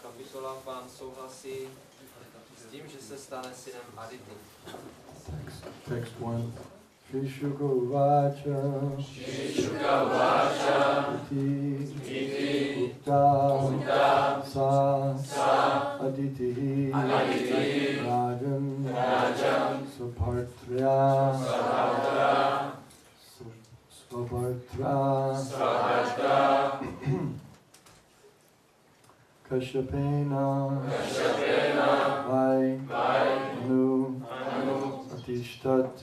kapitola. Pán souhlasí s tím, že se stane synem Adity. Text 1. Shri Shuka Uvacha Iti Ukta Sa Aditi Rajan Supartra Kashyapena Vai Anu Atishtat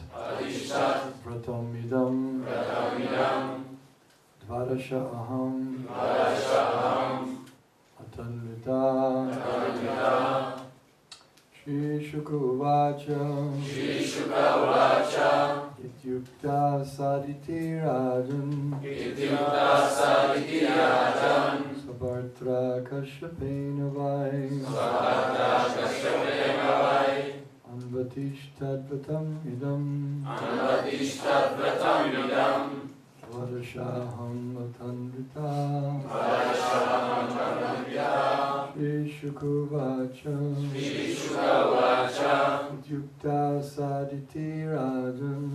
Vratamidam Dvarasha Aham Atanvita Shri Shuka Uvacha Ityukta Saditi Rajan Sabartra Kashyapena Vai Anvatishtadvatam idam Varashaham Atandrita Shri Shukuvacha Ityukta Saditi Rajan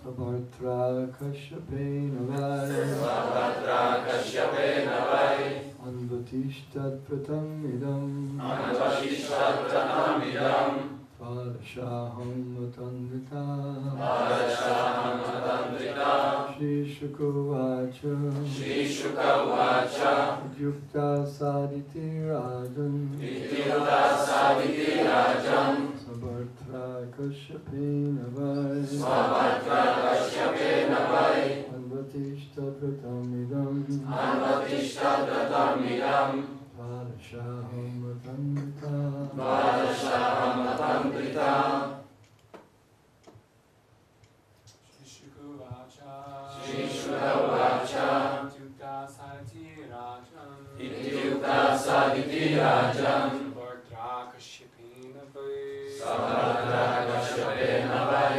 Sabartra Kashyapena Vai Anvatishtadvatam idam Varashaham Atandrita Shri Shukuvacha Ityukta Saditi Rajan Sabartra Kashyapena Vai Anvatishtadvatam idam Varashaham Atandrita Shri Shukuvacha Ityukta Saditi Rajan Sabartra Kashyapena Vai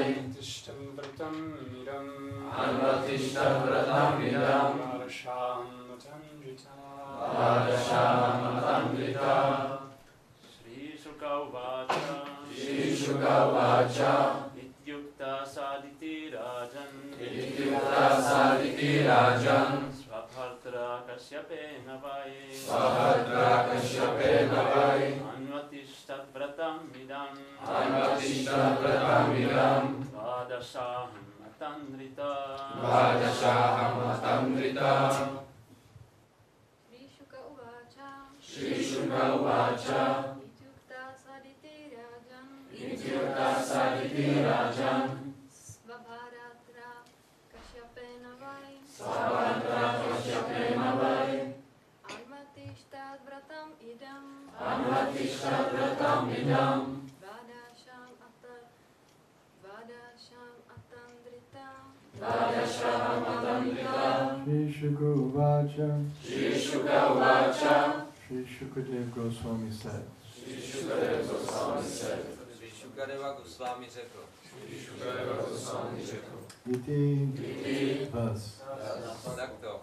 Anvatishtam idam Varashaham Atandrita Shri Shukuvacha Ityukta Saditi Rajan Svabhartra Kashyapena Vai Anvatishtatvratam idam Vadashaham Atandrita Shri Shukuvacha Ityukta Saditi Rajan Svabharatra Kashyapena Vai Anvatishtatvratam idam Vadasham Atandrita Shri Shukuvacha Shri Shukadev Goswami said Sri Shukadeva Goswami řekl. Iti thus Takto.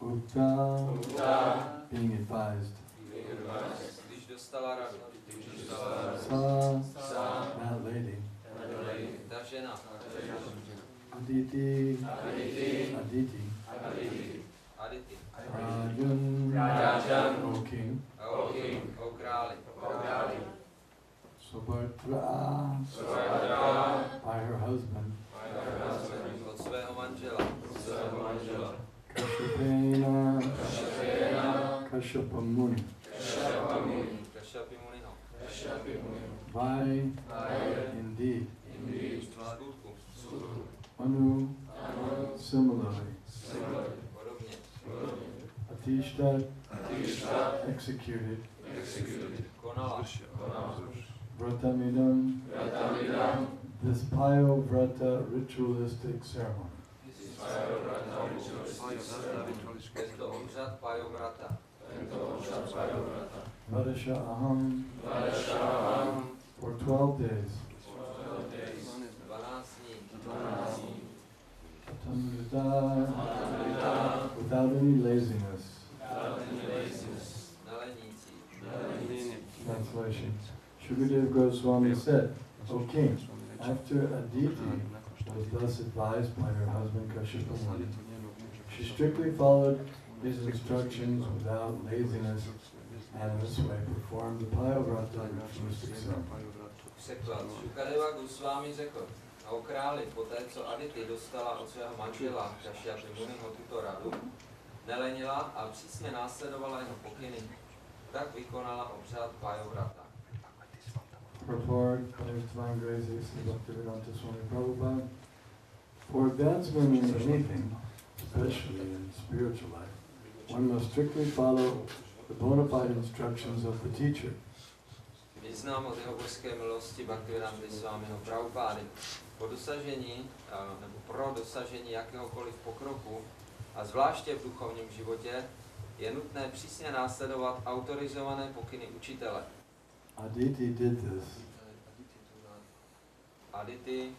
Ukta being advised Když dostala radu. Sa that lady Ta žena. Aditi Aditi. Rajan O king O králi. Subhadra by her husband Od svého manžela. Kashyapena Kashyapa Muni Kašapi Muniho. Vai indeed Skutku. Anu similarly Podobně. Atishtat executed Konala. Vratamidam this Payo Vrata ritualistic ceremony. Tento obřad Pajovrata. Vadasha Aham for 12 days 12 dní. Atamrita without any laziness instruction, Shukadeva Goswami said, O king, after Aditi was thus advised by her husband Kashyapa Muni, she strictly followed his instructions without laziness and in this way performed the Payavrata ritualistic ceremony. Překlad. Shukadeva Goswami řekl, o králi, poté co Aditi dostala od svého manžela Kashyapa Muniho tuto radu, nelenila a přísně následovala jeho pokyny, tak vykonala obřad Payavrata. Purport by His Divine Grace A.C. Bhaktivedanta Swami Prabhupada. For advancement in anything, especially in spiritual life, one must strictly follow the bona fide instructions of the teacher. Význam od jeho božské milosti Bhaktivedanty Swamiho Prabhupády. Po dosažení, nebo pro dosažení jakéhokoliv pokroku, a zvláště v duchovním životě, je nutné přísně následovat autorizované pokyny učitele. Aditi did this. Aditi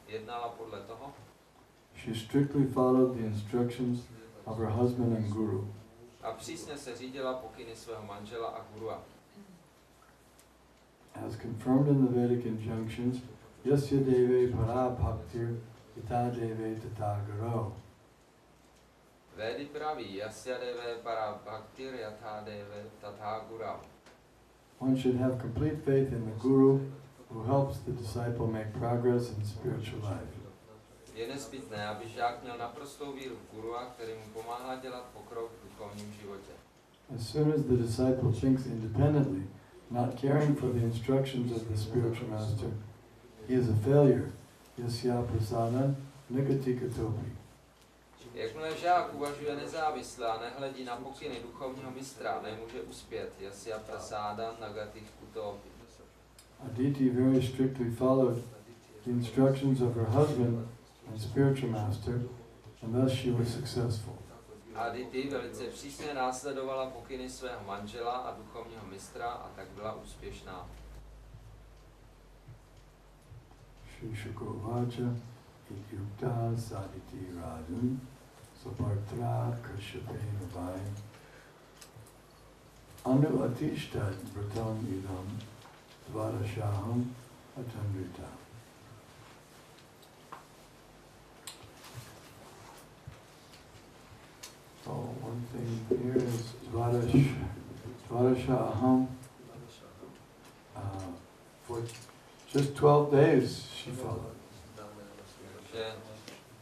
jednala podle toho. She strictly followed the instructions of her husband and guru. A přísně se řídila pokyny svého manžela a gurua. As confirmed in the Vedic injunctions, Yasya Deve Para Bhaktir Yata Deve Tata Guru. Védy praví, Yasya Deve Para Bhaktir Yata Deve Tata Guru. One should have complete faith in the guru who helps the disciple make progress in spiritual life. Je nezbytné, aby žák měl naprostou víru v gurua, který mu pomáhá dělat pokrok v duchovním životě. As soon as the disciple thinks independently, not caring for the instructions of the spiritual master, he is a failure. Yasya prasada nikatika topi. Jakmile žák uvažuje nezávisle a nehledí na pokyny duchovního mistra, nemůže uspět. Yasya prasada nagatih kutopi. Aditi very strictly followed the instructions of her husband and spiritual master, and thus she was successful. Aditi velice přísně následovala pokyny svého manžela a duchovního mistra a tak byla úspěšná. Shri Shukovacha Ityukta Saditi Rajun Sapartra Kashyapena Vai Anu Atishtat Vratam Idam Dvarashaham Atandrita. So one thing here is Dvarashaham. For just 12 days she followed. Že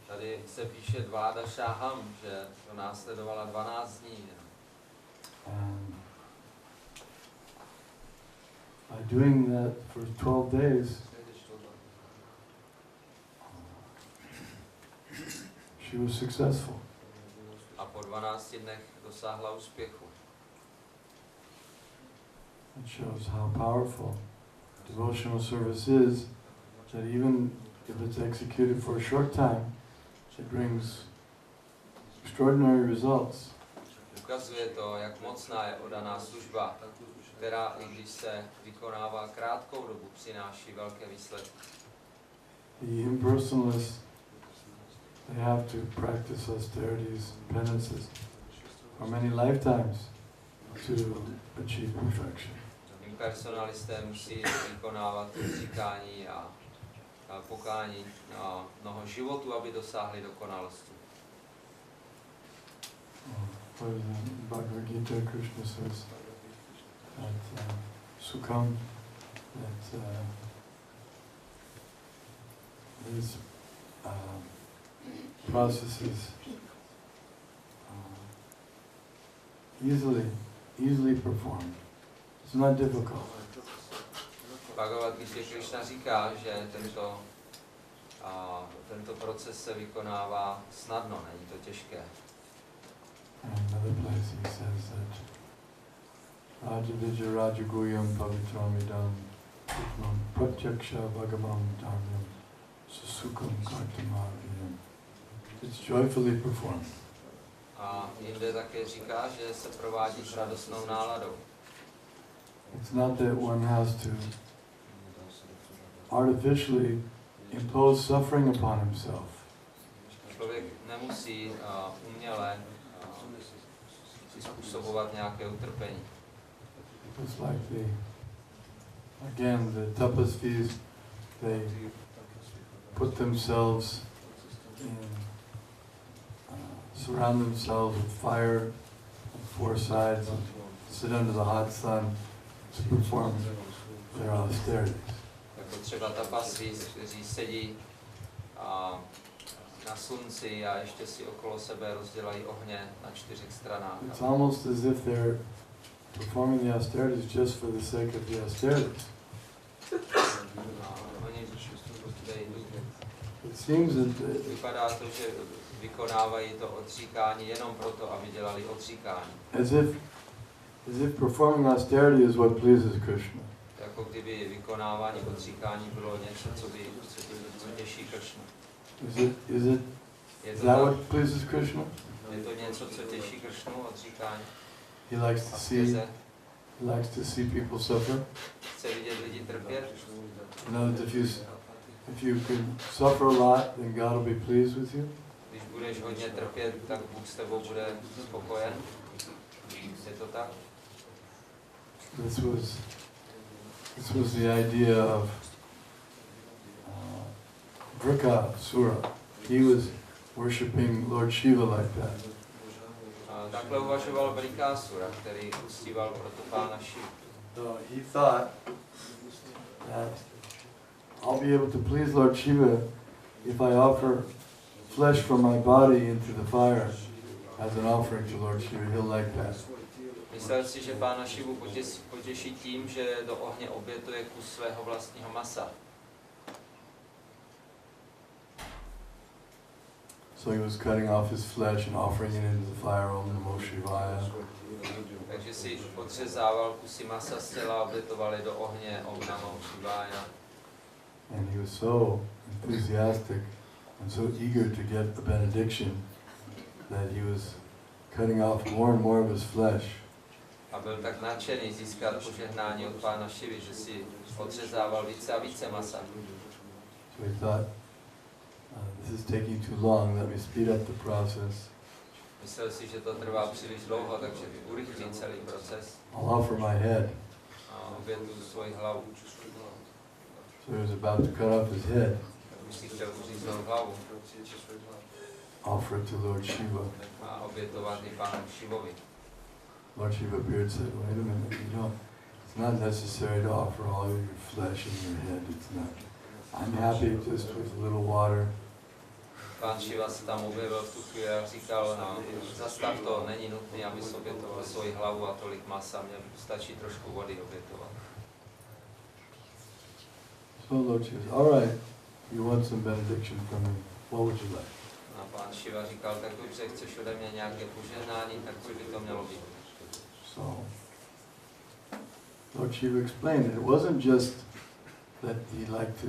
tady se píše Dvádashaham, že to následovala 12 dní. And by doing that for 12 days, she was successful. A po 12 dnech dosáhla úspěchu. It shows how powerful devotional service is, that even if it's executed for a short time, it brings extraordinary results. Ukazuje to, jak mocná je oddaná služba, která, i když se vykonává krátkou dobu, přináší velké výsledky. The impersonalists, they have to practice austerities, penances for many lifetimes to achieve perfection. Impersonalisté musí vykonávat říkání a pokání na mnoho životů, aby dosáhli dokonalosti. For the Bhagavad Gita, Krishna says that Sukham, that these processes easily performed. It's not difficult. Bhagavad Gita Krishna říká, že tento proces se vykonává snadno, není to těžké. And another place he says that Rajavijja Rajaguyam Pavitramidam Sukmam Pratyaksha Bhagamam Dharmam Susukam Kartamaviyam. It's joyfully performed. A jinde také říká, že se provádí s radostnou náladou. It's not that one has to artificially impose suffering upon himself. Člověk nemusí uměle si způsobovat nějaké utrpení. It's like the Again, the tapasvis, they put themselves in, surround themselves with fire on four sides, and sit under the hot sun to perform their austerities. Jako třeba tapasví, kteří sedí na slunci a ještě si okolo sebe rozdělají ohně na 4 stranách. It's almost as if they're performing the austerities just for the sake of the austerities. It seems that Vypadá to, že vykonávají to odříkání jenom proto, aby dělali odříkání. as if performing austerity is what pleases Krishna. Jako kdyby vykonávání odříkání bylo něco, co těší Kršnu. Is that what pleases Krishna? Je to něco, co těší Kršnu, odříkání. He likes to see people suffer. Chce vidět lidi trpět. You know that if you can suffer a lot, then God will be pleased with you. Když budeš hodně trpět, tak Bůh s tebou bude spokojen. Je to tak? This was the idea of Vrikasura. He was worshipping Lord Shiva like that. Takhle uvažoval Vrikasura, který uctíval proto Pána Šivu. So he thought that I'll be able to please Lord Shiva if I offer flesh from my body into the fire as an offering to Lord Shiva. He'll like that. Myslel si, že Pána Šivu potěší tím, že do ohně obětuje kus svého vlastního masa. So he was cutting off his flesh and offering it into the fire, Om Namo Shivaya. Takže si odřezával kusy masa z těla a obětovali do ohně Om Namo Shivaya. And he was so enthusiastic and so eager to get the benediction that he was cutting off more and more of his flesh. A byl tak nadšený získat požehnání od Pána Šivy, že si odřezával více a více masa. So he thought, this is taking too long, let me speed up the process. Myslel si, že to trvá příliš dlouho, takže urychlí celý proces. I'll offer my head. A obětuju svoji hlavu. So he was about to cut off his head, Už si chtěl uříznout hlavu offer it to Lord Shiva. a obětovat i Pánu Šivovi. Lord Shiva appeared and said, wait a minute, it's not necessary to offer all of your flesh and your head, it's not. I'm happy just with a little water. Pán Šiva se tam objevil v tu chvíli a říkal, no, zastav to, není nutné, aby si obětoval svoji hlavu a tolik masa, mě stačí trošku vody obětovat. So Lord Shiva said, all right, you want some benediction from me, what would you like? A pán Šiva říkal, tak dobře, chceš ode mě nějaké požehnání, tak co by to mělo být? So Lord Shiva explained that it wasn't just that he liked to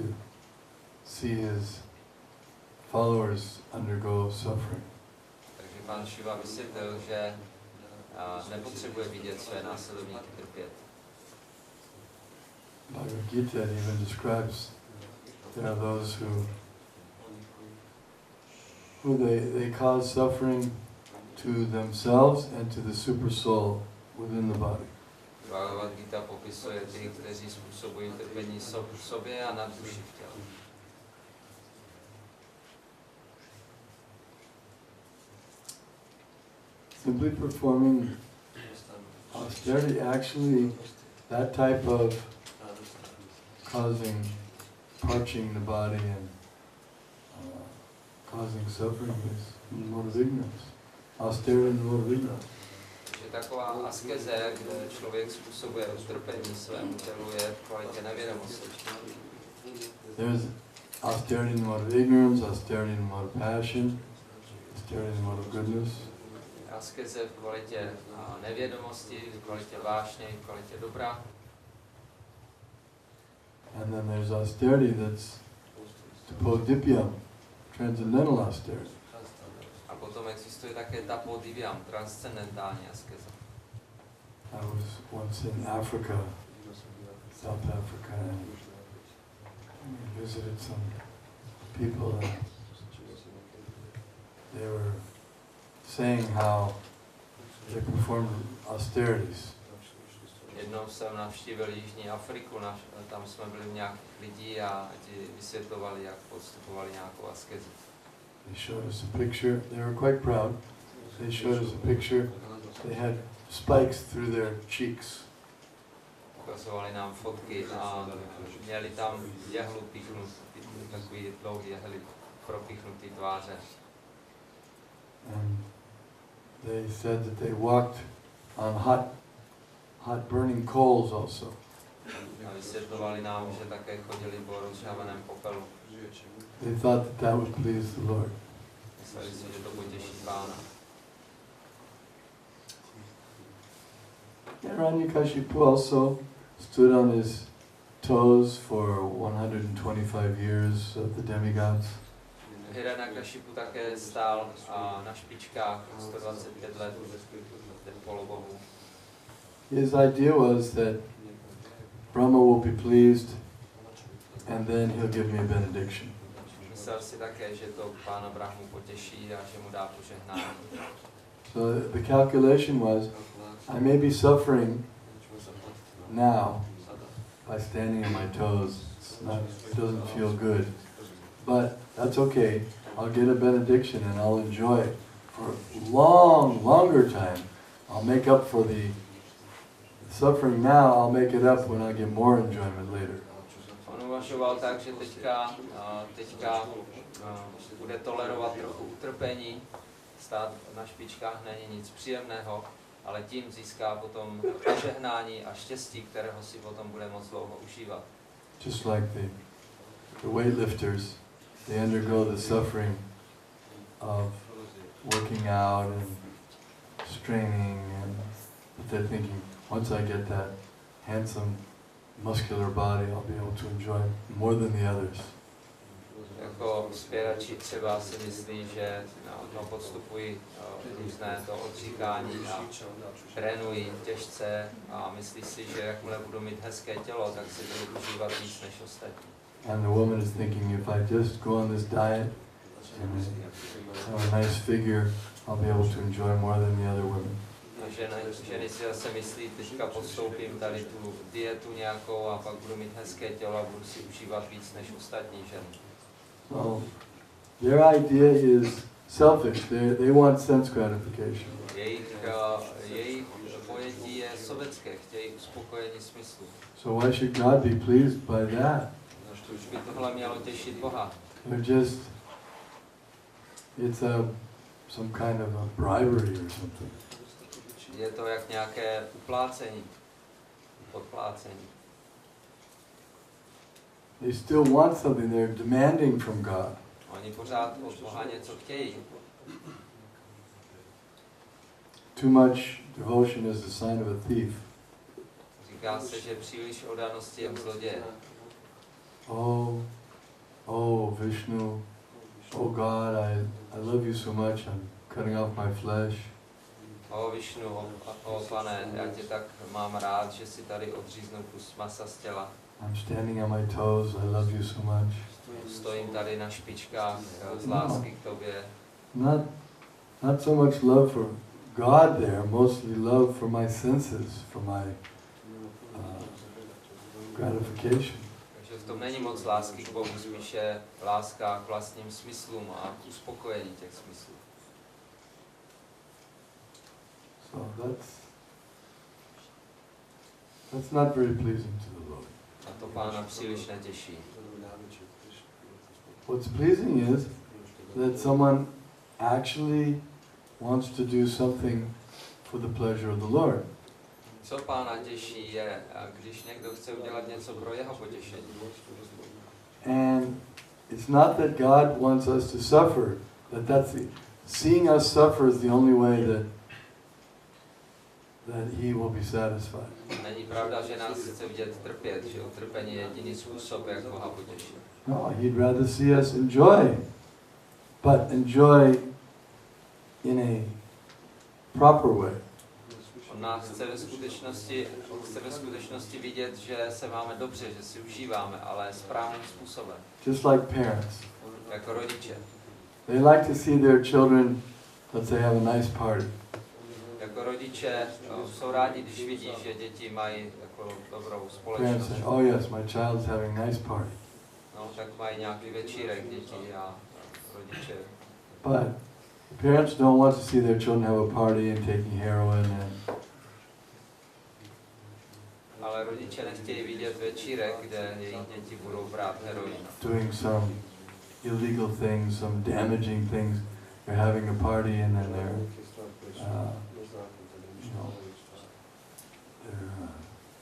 see his followers undergo suffering. Takže pán Šiva vysvětlil, že nepotřebuje vidět své následovníky trpět. Bhagavad Gita even describes there are those who they cause suffering to themselves and to the super soul within the body. Bhagavad Gita popisuje ty, kteří způsobují trpení sobě a nad duši v těle. Simply performing austerity, actually, that type of causing, parching the body and causing suffering is the mode of ignorance. Austerity is the mode of ignorance. Takže taková askeze, kde člověk způsobuje utrpení svému tělu, je v kvalitě nevědomosti. There's austerity in the mode of ignorance, austerity in the mode of passion, austerity in the mode of goodness. Askeze v kvalitě nevědomosti, v kvalitě vášně, v kvalitě dobra. And then there's austerity that's tapodipyam, transcendental austerity. A potom existuje také tapodivyam, transcendentální askeza. I was once in Africa, South Africa, and we visited some people and they were saying how they performed austerities. Jednou jsem navštívil Jižní Afriku, tam jsme byli v nějakých lidí a ti vysvětlovali, jak podstupovali nějakou askezi. They showed us a picture. They were quite proud. They showed us a picture. They had spikes through their cheeks. Ukazovali nám fotky a měli tam jehlu pichnutý, takový dlouhý jehly propichnutý tváře. And they said that they walked on hot burning coals also. A vysvětlovali nám, že také chodili po rozžhaveném popelu. They thought that that would please the Lord. Mysleli si, že to potěší Pána. Hiranyakashipu also stood on his toes for 125 years of the demigods. Hiranyakashipu také stál na špičkách 125 let polobohů. His idea was that Brahma will be pleased and then he'll give me a benediction. Myslel si také, že to Pána Brahmu potěší a že mu dá požehnání. So the calculation was, I may be suffering now by standing on my toes. It doesn't feel good. But that's okay. I'll get a benediction and I'll enjoy it for a longer time. I'll make up for the suffering now. I'll make it up when I get more enjoyment later. On uvažoval tak, že teďka bude tolerovat trochu utrpení. Stát na špičkách není nic příjemného, ale tím získá potom požehnání a štěstí, kterého si potom bude moc dlouho užívat. Just like the weightlifters, they undergo the suffering of working out and straining, but they're thinking, once I get that handsome, muscular body, I'll be able to enjoy more than the others. Jako zpěvači třeba si myslí, že podstupují různé to odříkání a trénují těžce a myslí si, že jakmile budu mít hezké tělo, tak si budu užívat víc než ostatní. And the woman is thinking, if I just go on this diet and have a nice figure, I'll be able to enjoy more than the other women. Ženy si zase myslí, teďka podstoupím tady tu dietu nějakou a pak budu mít hezké tělo a budu si užívat víc než ostatní ženy. So their idea is selfish. They want sense gratification. Jejich pojetí je sobecké, chtějí uspokojení smyslu. So why should God be pleased by that? Už by tohle mělo těšit Boha. It's some kind of a bribery or something. Je to jak nějaké uplácení, podplácení. They still want something. They're demanding from God. Oni pořád od Boha něco chtějí. Too much devotion is a sign of a thief. Říká se, že příliš oddanosti je zloděje. Oh, Vishnu. Oh God, I love you so much. I'm cutting off my flesh. Višnu, Pane, já tě tak mám rád, že si tady odříznu kus masa z těla. I'm standing on my toes. I love you so much. Stojím tady na špičkách z lásky k tobě. Not so much love for God there, mostly love for my senses, for my gratification. Takže v tom není moc lásky k Bohu, spíše láska k vlastním smyslům a k uspokojení těch smyslů. So that's not very pleasing to the Lord. A to Pána příliš netěší. What's pleasing is that someone actually wants to do something for the pleasure of the Lord. Co Pána těší je, když někdo chce udělat něco pro jeho potěšení. And it's not that God wants us to suffer, seeing us suffer is the only way that He will be satisfied. Není pravda, že nás chce vidět trpět, že utrpení je jediný způsob, jak Boha potěšit. No, He'd rather see us enjoy, but enjoy in a proper way. On nás chce ve skutečnosti vidět, že se máme dobře, že si užíváme, ale správným způsobem. Just like parents. Jako rodiče. They like to see their children, let's say, have a nice party. Jak jako rodiče jsou rádi, když vidí, že děti mají jako dobrou Parents společnost. say, oh yes, my child's having a nice party. No, tak mají nějaký večírek děti a rodiče. But parents don't want to see their children have a party and taking heroin and Ale rodiče nechtějí vidět večírek, kde jejich děti budou brát heroin. doing some illegal things, some damaging things. They're having a party and then they're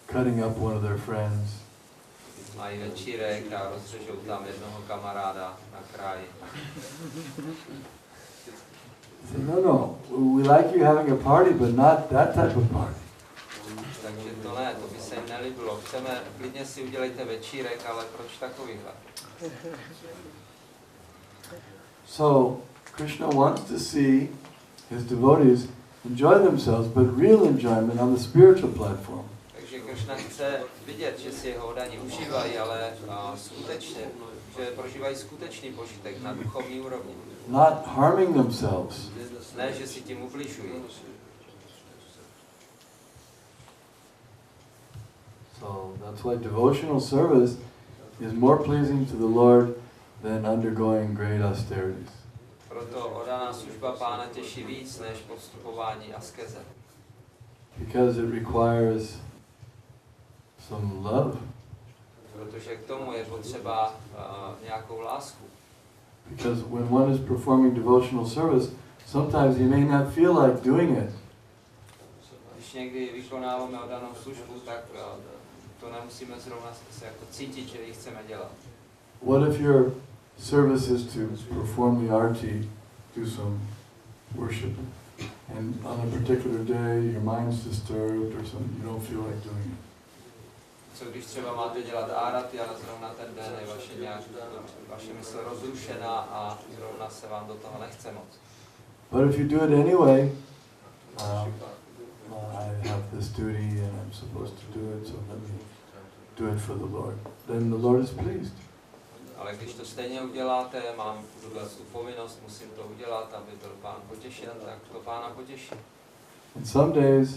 cutting up one of their friends. Mají večírek a rozřežou tam jednoho kamaráda na kraji. Say, no, we like you having a party, but not that type of party. Takže to ne, to by se jim nelíbilo. Chceme, klidně si udělejte večírek, ale proč takovýhle? So, Krishna wants to see his devotees enjoy themselves, but real enjoyment on the spiritual platform. Takže Krishna chce vidět, že si jeho oddaní užívají, ale skutečně, že prožívají skutečný požitek na duchovní úrovni. Not harming themselves. Ne, že si tím ubližují. So that's why devotional service is more pleasing to the Lord than undergoing great austerities. Proto oddaná služba Pána těší víc, než podstupování askeze. Because it requires some love. Protože k tomu je potřeba nějakou lásku. Because when one is performing devotional service, sometimes he may not feel like doing it. Když někdy vykonáváme oddanou službu, tak to nemusíme zrovna se jako cítit, že ji chceme dělat. What if your service is to perform the arti, do some worship, and on a particular day your mind's disturbed or something, you don't feel like doing it? Co když třeba máte dělat árati, ale zrovna ten den je vaše mysl rozrušená a zrovna se vám do toho nechce moc. But if you do it anyway, I have this duty and I'm supposed to do it, so let me do it for the Lord. Then the Lord is pleased. Ale když to stejně uděláte, mám tu povinnost, musím to udělat, aby byl Pán potěšen, tak to Pána potěší. And some days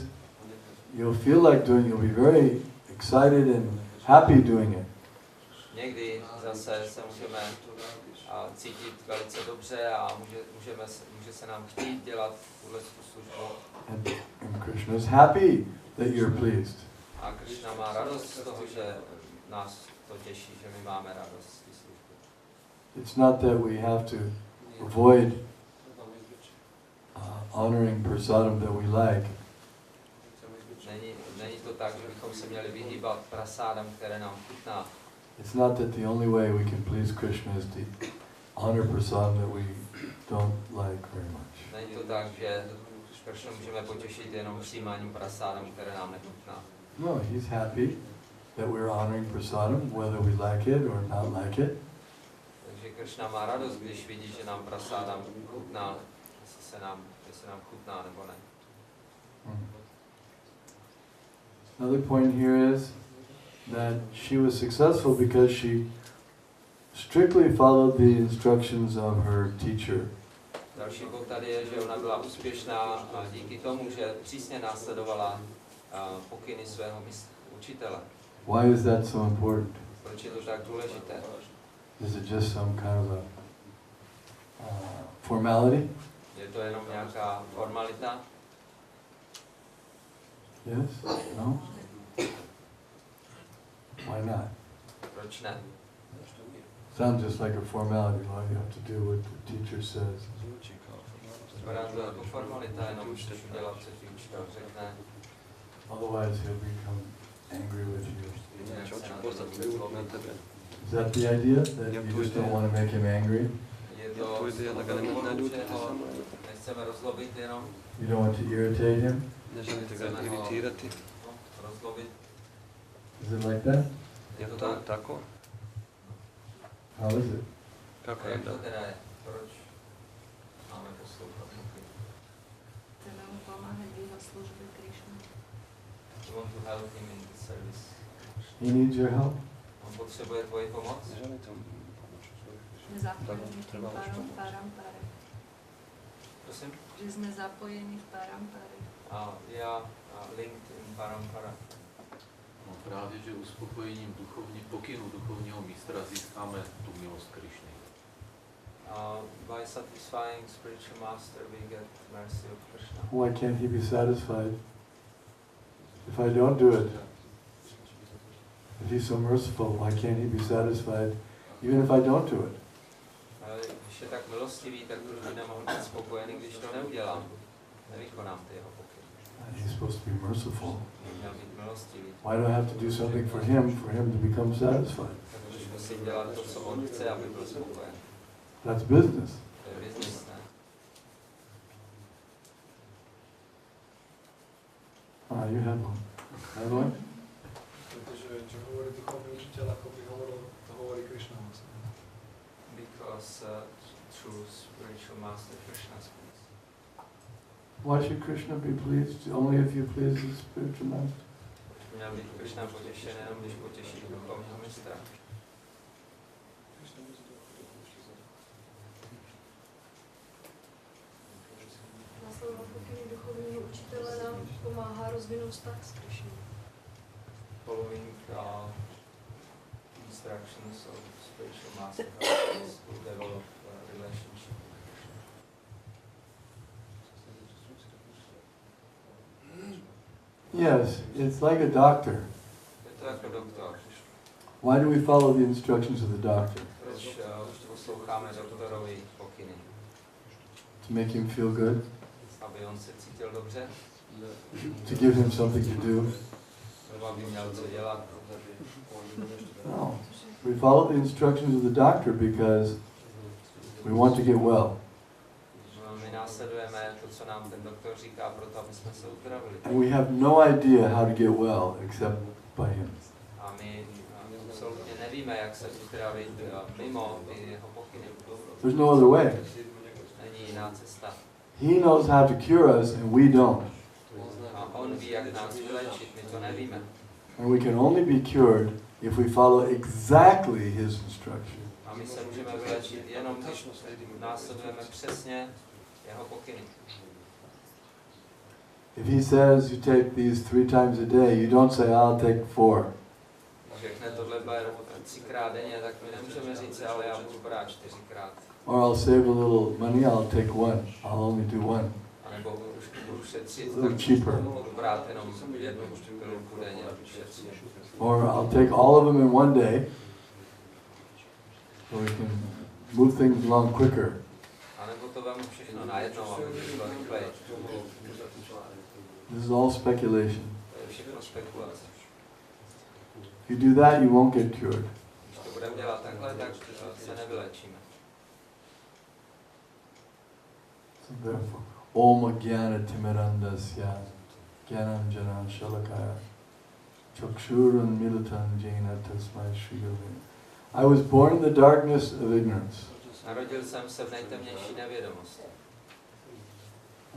you'll feel like doing, you'll be very excited and happy doing it. Někdy zase se můžeme cítit velice dobře a může se nám chtít dělat tuhle službu. And Krishna is happy that you're pleased. A Krishna má radost z toho, že nás to těší, že my máme radost z té služby. It's not that we have to avoid honoring prasadam that we like. Není to tak, že bychom se měli vyhýbat prasádám, které nám chutná. It's not that the only way we can please Krishna is to honor prasadam that we don't like very much. Není to tak, že Krishna můžeme potěšit jenom přijímáním prasádám, které nám nechutná. No, he's happy that we're honoring prasadam, whether we like it or not like it. Takže Krishna má radost, když vidí, že nám prasádám chutná, jestli se nám chutná nebo ne. Another point here is that she was successful because she strictly followed the instructions of her teacher. Další bod tady je, že ona byla úspěšná díky tomu, že přísně následovala pokyny svého učitele. Why is that so important? Proč je to tak důležité? Is it just some kind of a formality? Je to jenom nějaká formalita? Yes? No? Why not? Proč ne? Sounds just like a formality. Well, you have to do what the teacher says. Vypadá to jako formalita, jenom musíš udělat, co ti učitel řekne. Otherwise he'll become angry with you. Is that the idea? That you just don't want to make him angry? Je to nechceme rozlobit jenom. You don't want to irritate him? Rozlobit. Is it like that? Je to tak? How is it? Jak to teda je? Proč máme poslouchat? Chceme mu pomáhať v jeho službe Krišnu. You want to help him in the service. He needs your help? On potřebuje tvoji pomoc? Sme zapojení v tým parampare. Prosím? Že sme zapojení v parampare. linked in parampara. No právě, že uspokojením pokynu duchovního mistra získáme tu milost Krišny. By satisfying spiritual master we get mercy of Krishna. Why can't he be satisfied? If I don't do it, if he's so merciful, why can't he be satisfied even if I don't do it? Když je tak milostivý, tak proč by nemohl být spokojený, když to neudělám? Nevykonám ty jeho pokyny. And he's supposed to be merciful. Měl být milostivý. Why do I have to do something for him to become satisfied? Takže musím dělat to, co on chce, aby byl spokojen. That's business. To je business, ne? You have one. Have one? Protože že hovorí duchovní učitel, jako by hovorí Krishna. Because through spiritual master Krishna speaks. Why should Krishna be pleased only if you please the spiritual master? Měl být Krishna potěšen jenom, když potěší duchovního mistra. Následovat pokyny duchovního učitele nám pomáhá rozvinout vztah s Krishnou. Following instructions of spiritual master helps to develop a relationship with Krishna. Yes, it's like a doctor. Je to jako doktor. Why do we follow the instructions of the doctor? Proč posloucháme doktorovi pokyny? To make him feel good? Aby on se cítil dobře? To give him something to do? Nebo aby měl co dělat? No. We follow the instructions of the doctor because we want to get well. My následujeme to, co nám ten doktor říká, proto aby jsme se uzdravili. And we have no idea how to get well except by him. A my absolutně nevíme, jak se uzdravit mimo ty jeho pokyny. There's no other way. Není jiná cesta. He knows how to cure us and we don't. A on ví, jak nás vylečit, my to nevíme. And we can only be cured if we follow exactly his instruction. A my se můžeme vylečit jenom, když následujeme přesně jeho pokyny. If he says you take these 3 times a day, you don't say, I'll take 4. Řekne tohle beru 3krát denně, tak my nemůžeme říct, ale já budu brát 4krát. Or I'll save a little money, I'll take 1. I'll only do 1. A nebo budu šetřit, A little tak cheaper. budu brát jenom jednu pilulku denně, šetřit. Or I'll take all of them in one day, so we can move things along quicker. A nebo to vemu všechno najednou, aby to bylo rychleji. This is all speculation. To je všechno spekulace. If you do that, you won't get cured. Když to budeme dělat takhle, tak se nevylečíme. So therefore, Om Jnana Timirandasya Jnananjana Shalakaya Chakshurun Militan Jena Tasmai Shri Gurave. I was born in the darkness of ignorance. Narodil jsem se v nejtemnější nevědomosti.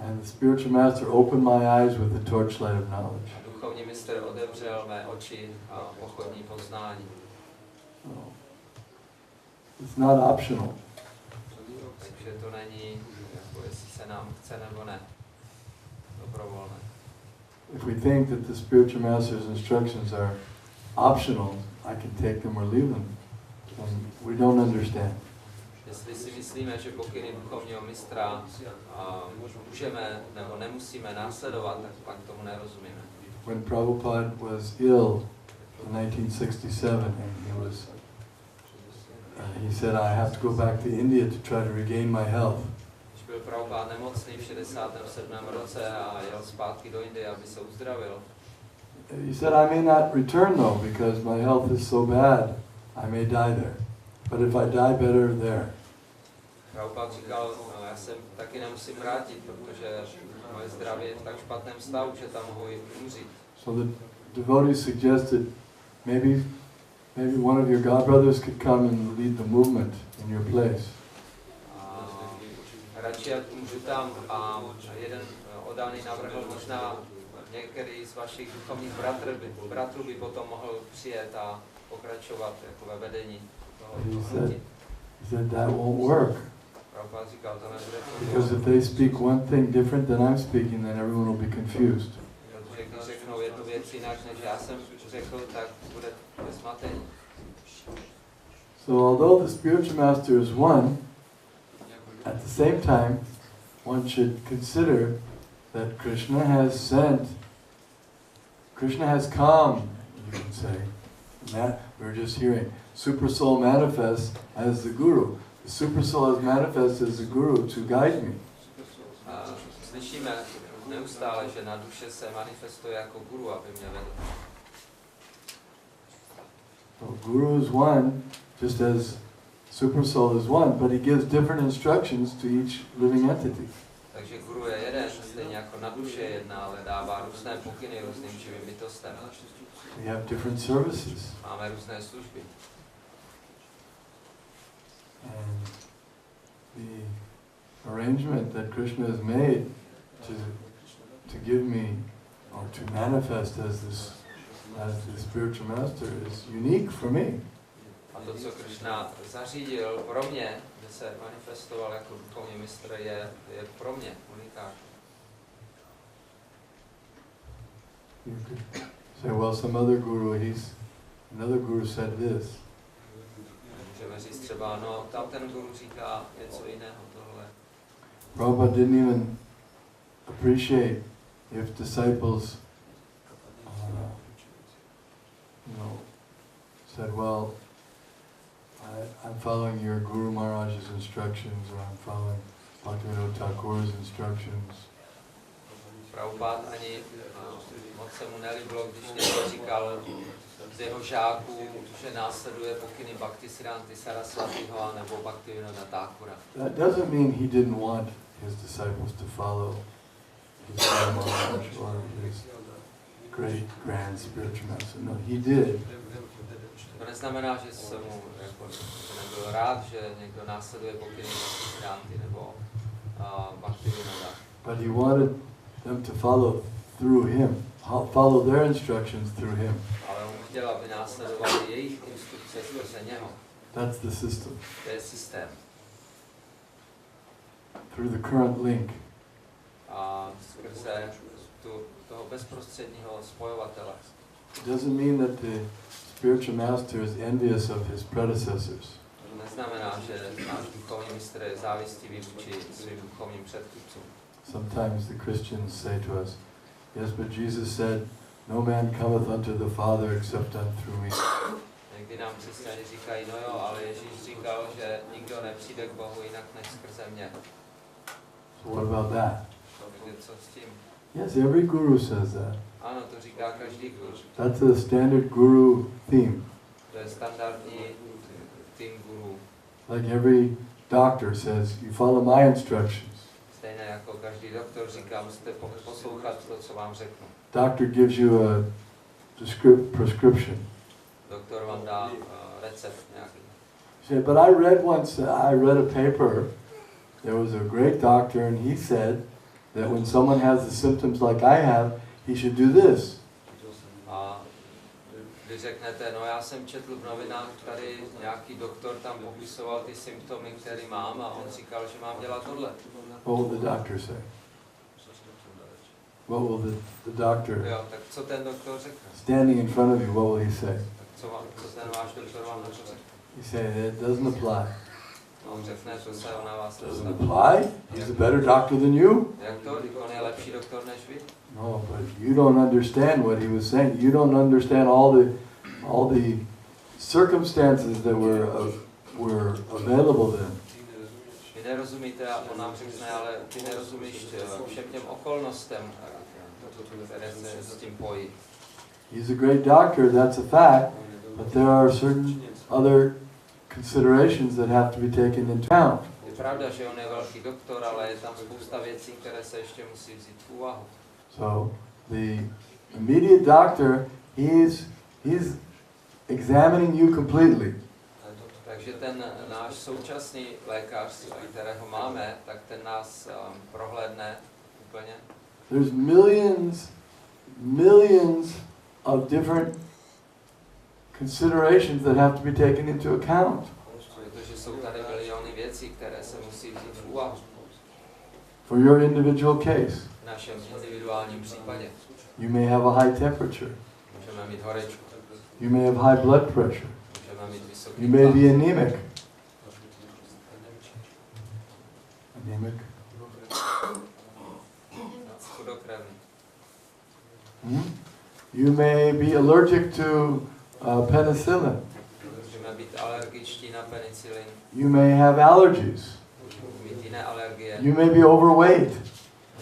And the spiritual master opened my eyes with the torchlight of knowledge. A duchovní mistr otevřel mé oči a pochodní poznání. So, it's not optional. Takže to není, jako jestli se nám chce nebo ne. Dobrovolné. If we think that the spiritual master's instructions are optional, I can take them or leave them. And we don't understand. Jestli si myslíme, že pokyny duchovního mistra můžeme nebo nemusíme následovat, tak pak tomu nerozumíme. When Prabhupada was ill in 1967, and he said, I have to go back to India to try to regain my health. Když byl Prabhupada nemocný v 67. roce a jel zpátky do Indie, aby se uzdravil, He said, I may not return though, because my health is so bad, I may die there. But if I die, better there. Prabhupada říkal, no, já se taky nemusím vrátit, protože moje zdraví je v tak špatném stavu, že tam mohu umřít. So the devotees suggested maybe one of your godbrothers could come and lead the movement in your place. Radši jak můžu tam a jeden oddaný navrhl, možná některý z vašich duchovních bratrů by potom mohl přijet a pokračovat jako ve vedení toho He said that won't work. Prabhupada říkal, to nebude Because if they speak one thing different than I'm speaking, then everyone will be confused. Protože když řeknou jednu věc jinak, než já jsem řekl, tak bude zmatení. So although the spiritual master is one, at the same time, one should consider that Krishna has come, you can say. We're just hearing. Super soul manifests as the guru. The super soul is manifest as the guru to guide me. Slyšíme neustále, že na duše se manifestuje jako guru, aby mě vedl. So guru is one, just as super soul is one, but he gives different instructions to each living entity. Takže guru je jeden, stejně jako na duše je jedna, ale dává různé pokyny různým živým bytostem. We have different services. Máme různé služby. And the arrangement that Krishna has made to give me or to manifest as the spiritual master is unique for me. A to, co Krishna zařídil pro mě, že se manifestoval jako duchovní mistr, je pro mě unikátní. You could say, well, some other guru, another guru said this. Můžeme říct třeba, no, tam ten guru říká něco jiného, tohle. Prabhupada didn't even appreciate if disciples, said, well, I'm following your Guru Maharaj's instructions, or I'm following Bhaktivinoda Thakur's instructions. Prabhupada ani moc se mu nelíbilo, když někdo říkal z jeho žáků, že následuje pokyny Bhaktisiddhanty Saraswatiho nebo Bhaktivinoda Thakura. That doesn't mean he didn't want his disciples to follow his Guru Maharaj or his great grand spiritual master. No, he did. To neznamená, že jsem mu nebyl rád, že někdo následuje pokyny Bhaktisiddhanty nebo Bhaktivinoda. But he wanted them to follow through him, follow their instructions through him. Ale on chtěl, aby následovali jejich instrukce skrze něho. That's the system. To je systém. Through the current link. A skrze toho bezprostředního spojovatele. It doesn't mean that the spiritual master is envious of his predecessors. To neznamená, že náš duchovní mistr je závistivý vůči svým duchovním předchůdcům. Sometimes the Christians say to us, yes, but Jesus said, no man cometh unto the Father except through me. Někdy nám křesťané říkají, no jo, ale Ježíš říkal, že nikdo nepřijde k Bohu jinak než skrze mě. So what about that? Takže co s tím? Yes, every guru says that. Ano, to říká každý guru. That's a standard guru theme. To je standardní tým guru. Like every doctor says, you follow my instructions. Stejně jako každý doktor říká, musíte poslouchat to, co vám řeknu. Doctor gives you a prescription. Doktor vám dá recept nějaký. Say, but I read a paper. There was a great doctor, and he said that when someone has the symptoms like I have, he should do this. A když řeknete, no já jsem četl v novinách, tady nějaký doktor tam popisoval ty symptomy, které mám, a on říkal, že mám dělat tohle. What will the doctor say? What will the doctor, Jo, tak co ten doktor řekne? standing in front of you, what will he say? Co ten váš doktor vám na to řekne? He say, it doesn't apply. On řekne, to se na vás Doesn't nezabývá. apply? He's a better doctor than you? Jak to? On je lepší doktor než vy? No, but you don't understand what he was saying. You don't understand all the circumstances that were available then. Vy nerozumíte, a on nám řekne, ale ty nerozumíš všem těm okolnostem, které se s tím pojí. He's a great doctor, that's a fact, but there are certain other considerations that have to be taken into account. Je pravda, že on je velký doktor, ale je tam spousta věcí, které se ještě musí vzít v úvahu. So the immediate doctor, he's examining you completely. Takže ten náš současný lékař, kterého máme, tak ten nás prohlédne úplně. There's millions of different considerations that have to be taken into account. Protože jsou tady miliony věcí, věci, které se musí vzít v úvahu For your individual case, v našem individuálním případě. you may have a high temperature. Můžeme mít horečku, You may have high blood pressure. můžeme mít vysoký You may tlak, be anemic. Anemic. chudokrevný. You may be allergic to penicillin. Můžeme být alergičtí na penicilin, You may have allergies. můžeme mít jiné alergie, You may be overweight.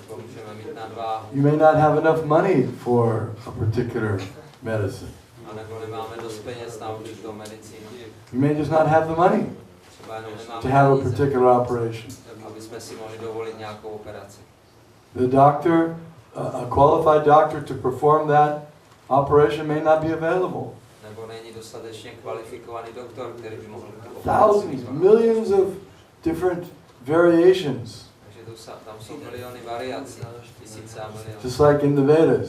nebo můžeme mít nadváhu, You may not have enough money for a particular medicine. anebo nemáme dost peněz na určitou medicínu. You may just not have the money Třeba jenom to nemáme have a peníze, particular operation. aby jsme si mohli dovolit nějakou operaci. The doctor, a qualified doctor to perform that operation may not be available. Nebo není dostatečně kvalifikovaný doktor, který by mohl tu operaci Thousands, vykonat. millions of different variations, Takže tam jsou miliony variací, tisíce a miliony, just like in the Vedas.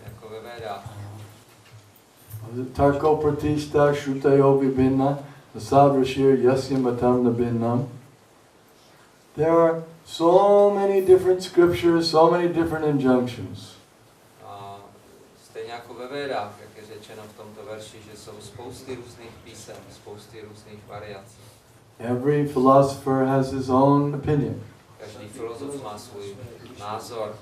jako ve Védách. Tarko pratishta shrutayo vibhinna sadrashir yasya matam nabhinnam. There are so many different scriptures, so many different injunctions. A stejně jako ve Védách, jak je řečeno v tomto verši, že jsou spousty různých písem, spousty různých variací. Every philosopher has his own opinion. Každý filozof má svůj názor.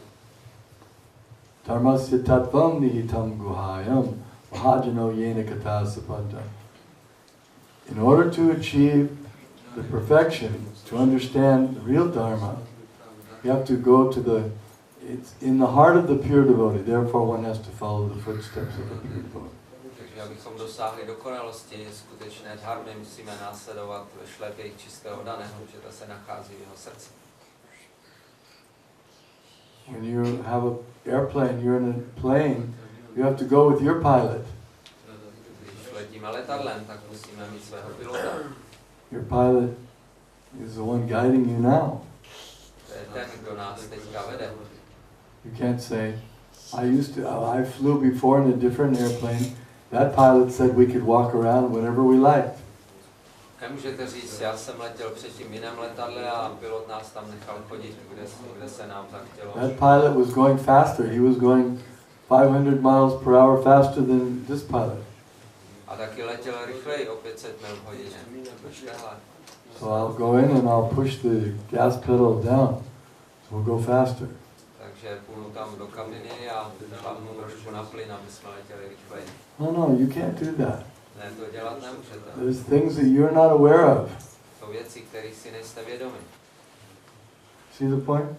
Dharmasya tattvam nihitam guhayam mahajano yena kata sapanta. In order to achieve the perfection, to understand the real Dharma, you have to go to it's in the heart of the pure devotee, therefore one has to follow the footsteps of the pure devotee. Takže abychom dosáhli dokonalosti skutečné dharmy, musíme následovat ve šlepějích čistého daného, že to se nachází v jeho srdci. When you have an airplane, you're in a plane, you have to go with your pilot. Když letíme letadlem, tak musíme mít svého pilota. Your pilot is the one guiding you now. To je ten, kdo nás teďka vede. You can't say, I flew before in a different airplane. That pilot said we could walk around whenever we liked. Nemůžete říct, já jsem letěl předtím v jiném letadle a pilot nás tam nechal chodit, kde se nám zachtělo. That pilot was going faster. He was going 500 miles per hour faster than this pilot. A taky letěl rychleji o 500 mil v hodině. než tenhle. So I'll go in and I'll push the gas pedal down. So we'll go faster. Takže půjdu tam do kabiny a šlápnu trošku na plyn, aby jsme letěli rychleji. No, you can't do that. Ne, to dělat nemůžete. There's things that you're not aware of. To věci, kterých si nejste vědomi. See the point?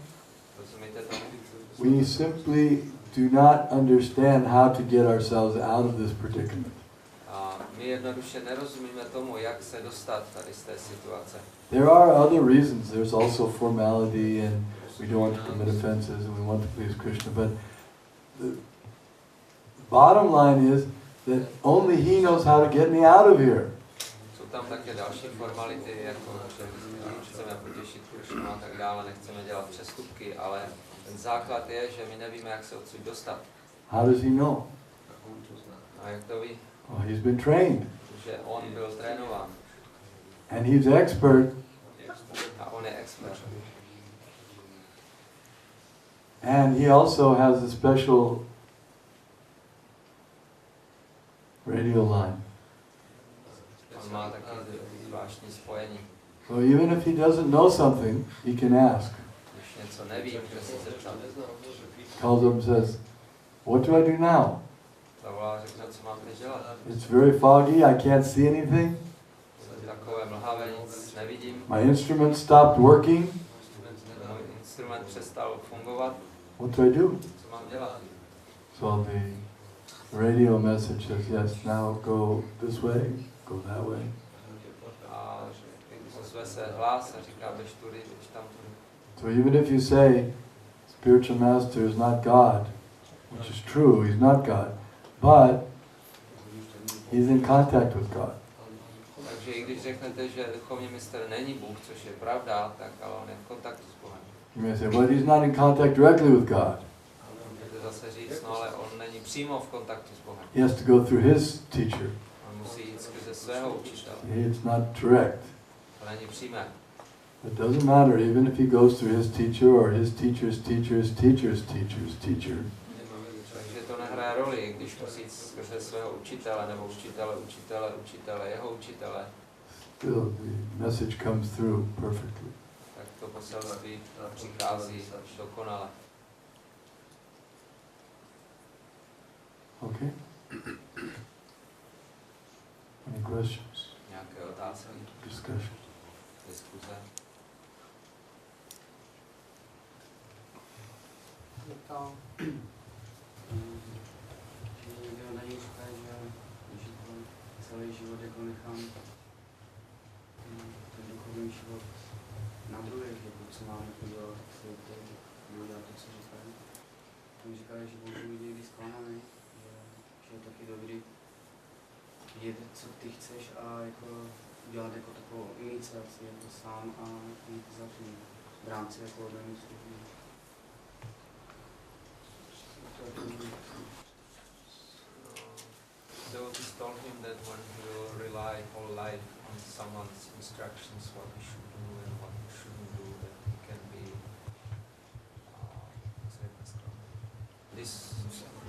Rozumíte tomu? We simply do not understand how to get ourselves out of this predicament. A my jednoduše nerozumíme tomu, jak se dostat tady z té situace. There are other reasons. There's also formality and we don't want to commit offenses and we want to please Krishna. But the bottom line is that only he knows how to get me out of here. Jsou tam také další formality, jako že chceme potěšit Krishnu a tak dále, nechceme dělat přestupky, ale ten základ je, že my nevíme, jak se odsud dostat. How does he know? A jak to ví? Well, he's been trained. Že on byl trénován. And he's expert. A on je expert. And he also has a special radio line. On má taky zvláštní spojení. So even if he doesn't know something, he can ask. Když něco neví, může se zeptat. Calls up and says, what do I do now? Zavolá, řekne, co mám teď dělat. It's very foggy, I can't see anything. Jsem takové mlhavé, nic nevidím. My instrument stopped working. Můj instrument přestal fungovat. What do I do? Co mám dělat? So the radio message says, yes, now go this way, go that way. A ozve se hlas a říká, běž tudy, běž tam tudy. So even if you say, spiritual master is not God, which is true, he's not God, but he's in contact with God. Takže i když řeknete, že duchovní mistr není Bůh, což je pravda, tak ale on je v kontaktu s Bohem. You may say, well, he's not in contact directly with God. Můžete zase říct, no ale on není přímo v kontaktu s Bohem. He has to go through his teacher. On musí jít skrze svého učitele. It's not direct. není přímé. It doesn't matter, even if he goes through his teacher or his teacher's teacher's teacher's teacher's teacher. Takže to nehraje roli, když musí jít skrze svého učitele, nebo učitele, jeho učitele. Still, the message comes through perfectly. Tak to poselství přichází dokonale. Okay? Any questions? Nějaké otázky, Discussion? diskuze? Někdo na něj říká, že to celý život jako nechám ten duchovní život na druhých, jako co máme udělat, tak si udělat to, co říkají. On říká, že Bůh lidi někdy zklamaný, že je taky dobrý vidět, co ty chceš a jako udělat jako takovou iniciaci jako sám a jít za tím v rámci jako organizace. Devotees told him that when he will rely whole life on someone's instructions, what he should do and what he shouldn't do, that he can be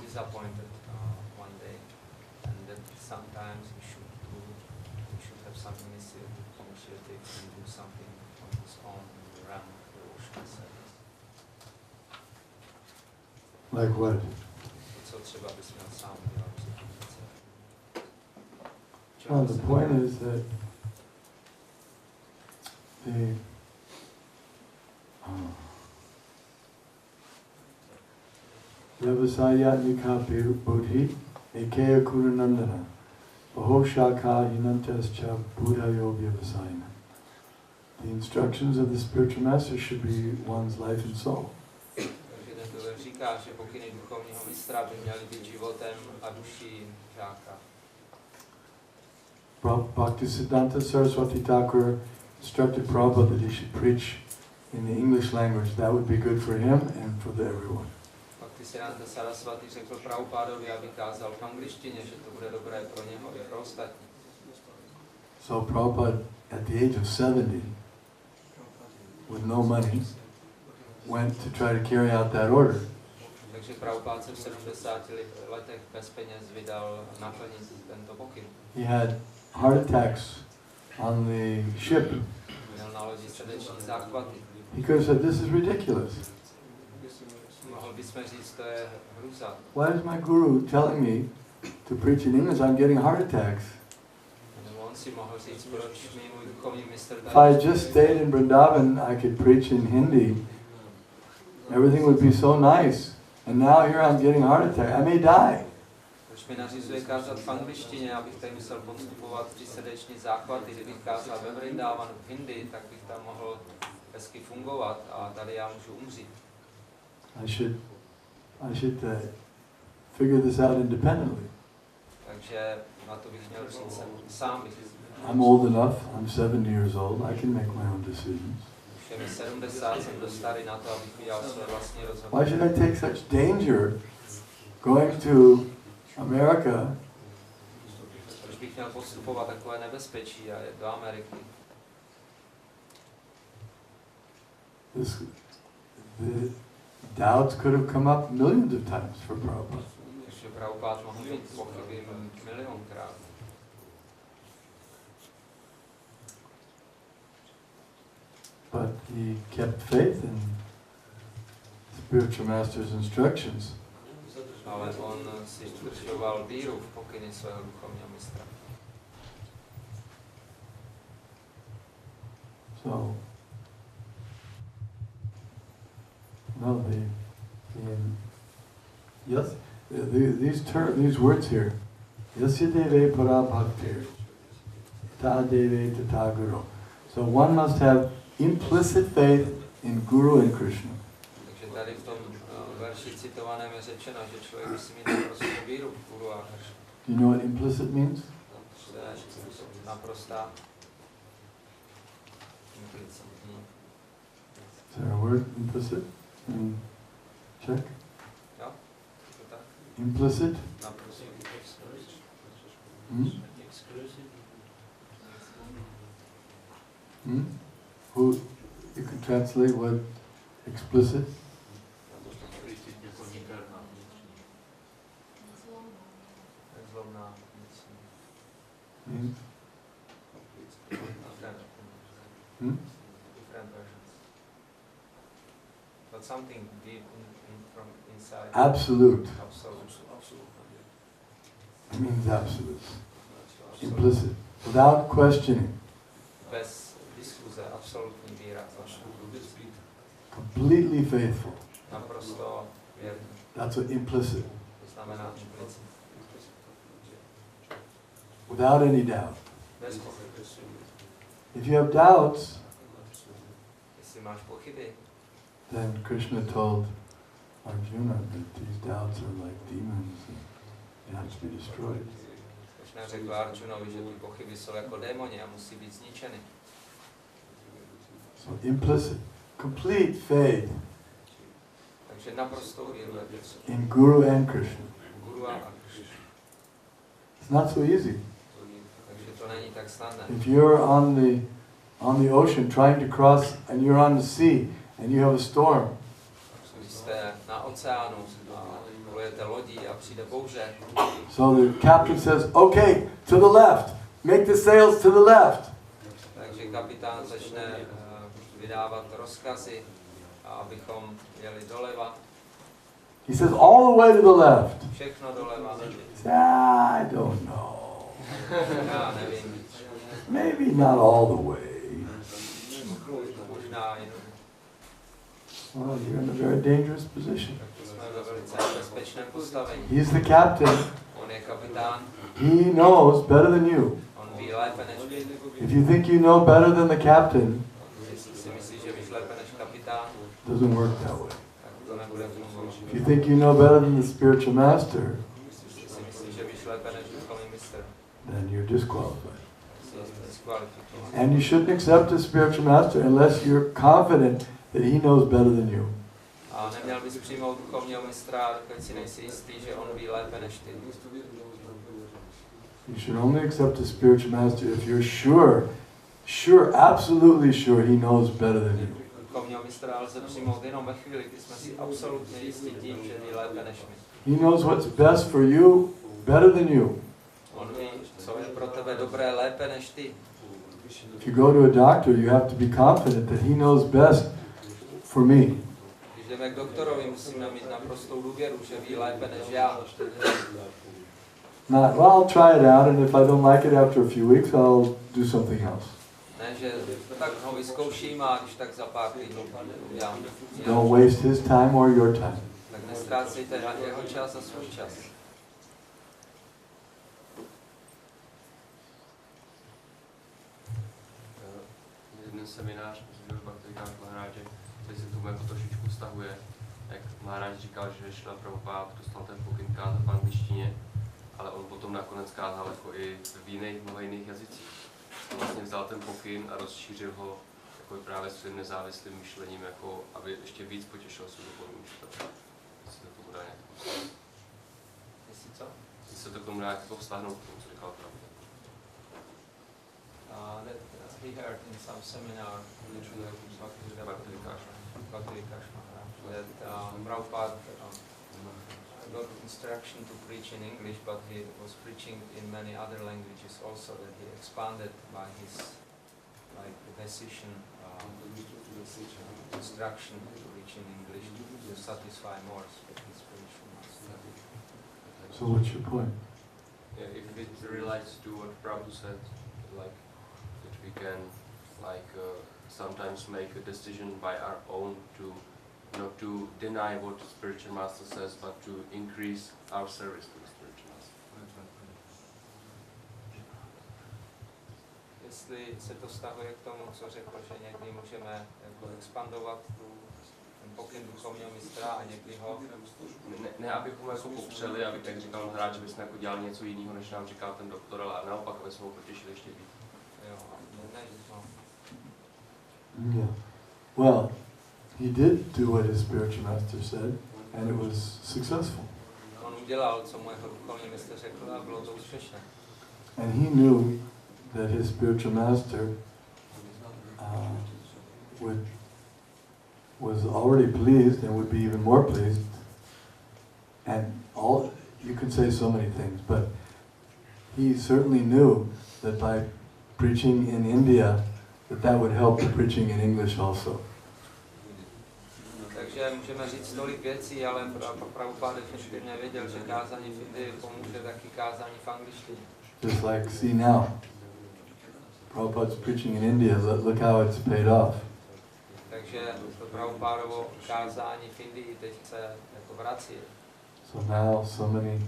disappointed one day, and that sometimes he should have some initiative and do something on his own and run devotional service. Like what? Co třeba bys měl sám dělat? Well, the point is that the Vyavasayatmika Buddhi Ekeya Kurunandana Bahoshaka Hinantescha Buddhayo Vyavasayana. The instructions of the spiritual master should be one's life and soul. Takže říká, že pokyny duchovního mistra by měly být životem a duší žáka. Bhaktisiddhanta Saraswati Thakur instructed Prabhupada that he should preach in the English language. That would be good for him and for everyone. Bhaktisiddhanta Saraswati řekl Prabhupádovi, aby kázal v angličtině, že to bude dobré pro něho i pro ostatní. So Prabhupada, at the age of 70, with no money, went to try to carry out that order. Takže Prabhupád se v 70 letech bez peněz vydal naplnit tento pokyn. He had heart attacks on the ship. Měl na lodi srdeční záchvaty. He could have said, "This is ridiculous. Mohl bychom říct, to je hruza. Why is my guru telling me to preach in English? I'm getting heart attacks. On si mohl říct, proč mi můj duchovní mistr If I just stayed in Vrindavan, I could preach in Hindi. Everything would be so nice. And now here I'm getting heart attack. I may die." Proč mi nařizuje kázat v angličtině, abych tady musel podstupovat ty srdeční záchvaty, kdybych kázal ve Vrindávanu v Hindi, tak bych tam mohl hezky fungovat a tady já můžu umřít. I should figure this out independently. Takže na to bych měl říct sám bych. I'm old enough. I'm 70 years old. I can make my own decisions. Už je mi 70, jsem dost starý na to, abych udělal své vlastní rozhodnutí. Why should I take such danger going to America? Proč bych měl podstupovat takové nebezpečí a jet do Ameriky? The doubts could have come up millions of times for Prabhupada. Takže Prabhupád mohl mít pochyby milionkrát. But he kept faith in spiritual master's instructions. Ale on si udržoval víru v pokyny svého duchovního mistra. So, no, yes, these words here, yasya deve para bhaktir, ta deve tata guru. So one must have implicit faith in Guru and Krishna. Takže tady v tom verši citovaném je řečeno, že člověk musí mít naprostou víru v Guru a Krishna. Do you know what implicit means? To je naprostá implicitní. Is there a word, implicit? Check. Jo, to tak. Implicit? Naprostý. Who, you can translate what explicit? Explicitně jako niterná vnitřní. Nezlomná vnitřní. Means? Different versions. But something deep from inside. Absolute. Absolute. It means absolute. Implicit. Without questioning. Bez diskuze, absolutní víra. Completely faithful. Naprosto věrný. That's what implicit. To znamená implicit. Without any doubt. Bez pochyby. If you have doubts, Jestli máš pochyby, then Krishna told Arjuna that these doubts are like demons and they have to be destroyed. Krishna řekl Arjunovi, že ty pochyby jsou jako démoni a musí být zničeny. So implicit, complete faith Takže naprostou víru in Guru and Krishna. Guru a Krishna. It's not so easy. Takže to není tak snadné. If you're on the ocean trying to cross and you're on the sea and you have a storm, Když jste na oceánu a plujete lodí a přijde bouře, so the captain says, okay, to the left, make the sails to the left. takže kapitán začne vydávat rozkazy, abychom jeli doleva. He says, all the way to the left. Všechno doleva. I don't know. Já nevím. Maybe not all the way. Možná jenom. Well, you're in a very dangerous position. Jsme ve velice bezpečném postavení. He's the captain. On je kapitán. He knows better than you. On ví lépe než vy. If you think you know better than the captain, Jestli si myslíš, že víš lépe než kapitán, it doesn't work that way. tak to nebude fungovat. If you think you know better than the spiritual master, Jestli si myslíš, že víš lépe než duchovní mistr, then you're disqualified. jsi diskvalifikovaný. And you shouldn't accept a spiritual master unless you're confident that he knows better than you. A neměl bys přijmout duchovního mistra, dokud si nejsi jistý, že on ví lépe než ty. You should only accept a spiritual master if you're sure, absolutely sure he knows better than you. Duchovního mistra lze přijmout jenom ve chvíli, kdy jsme si absolutně jistí tím, že ví lépe než my. He knows what's best for you better than you. On ví, co je pro tebe dobré lépe než ty. If you go to a doctor, you have to be confident that he knows best for me. Když jdeme k doktorovi, musíme mít naprostou důvěru, že ví lépe než já. Not, well, I'll try it out, and if I don't like it after a few weeks, I'll do something else. Ne, že tak ho vyzkouším a když tak za pár týdnů udělám. Don't waste his time or your time. Tak neztrácejte jeho čas a svůj čas. Jeden seminář z Bhaktivedanta Maharáže, který se tomu jako trošičku vztahuje, jak Maharáž říkal, že šla Prabhupád, dostal ten pokyn kázat v angličtině, ale on potom nakonec kázal jako i v mnoha jiných jazycích. On vlastně vzal ten pokyn a rozšířil ho jako právě svým nezávislým myšlením, jako aby ještě víc potěšil svůj duchovní učitel. Jestli to k tomu dá nějak vztahnout. Jestli se to k tomu dá nějak vztahnout, k tomu, co říkal Prabhupád. That he heard in some seminar, that Prabhupada got instruction to preach in English, but he was preaching in many other languages also, that he expanded by his decision instruction to preach in English to satisfy more his spiritual master. So what's your point? Yeah, if it relates to what Prabhu said, like that we can sometimes make a decision by our own to not to deny what the spiritual master says, but to increase our service to the spiritual master. Jestli se to vztahuje k tomu, co řekl, že někdy můžeme jako expandovat ten pokyn duchovního mistra a někdy ho... Ne, abychom jako popřeli, aby tak říkal hráč, že bychom jako dělali něco jiného, než nám říkal ten doktor, ale naopak, aby jsme ho potěšili ještě víc. Jo, ne, no. Yeah. Well, he did do what his spiritual master said, and it was successful. On udělal, co mu jeho duchovní mistr řekl, a bylo to úspěšné. And he knew that his spiritual master was already pleased and would be even more pleased. And you could say so many things, but he certainly knew that by preaching in India, that would help the preaching in English also. Takže můžeme říct tolik věcí, ale Prabhupada definitivně věděl, že kázání v Indii pomůže taky kázání v angličtině. Just like, see now, Prabhupada's preaching in India, look how it's paid off. Takže to Prabhupadovo kázání v Indii teď se jako vrací. So now so many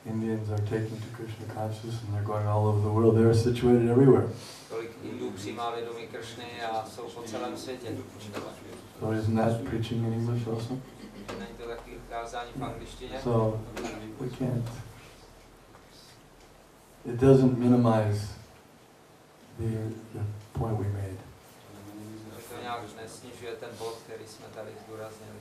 Indians are taking to Krishna consciousness and they're going all over the world. They're situated everywhere. Tolik Indů přijímá vědomí Kršny a jsou po celém světě. So isn't that preaching in English also? Není to taky kázání v angličtině? So we can't. It doesn't minimize the point we made. To nějak nesnižuje ten bod, který jsme tady zdůraznili.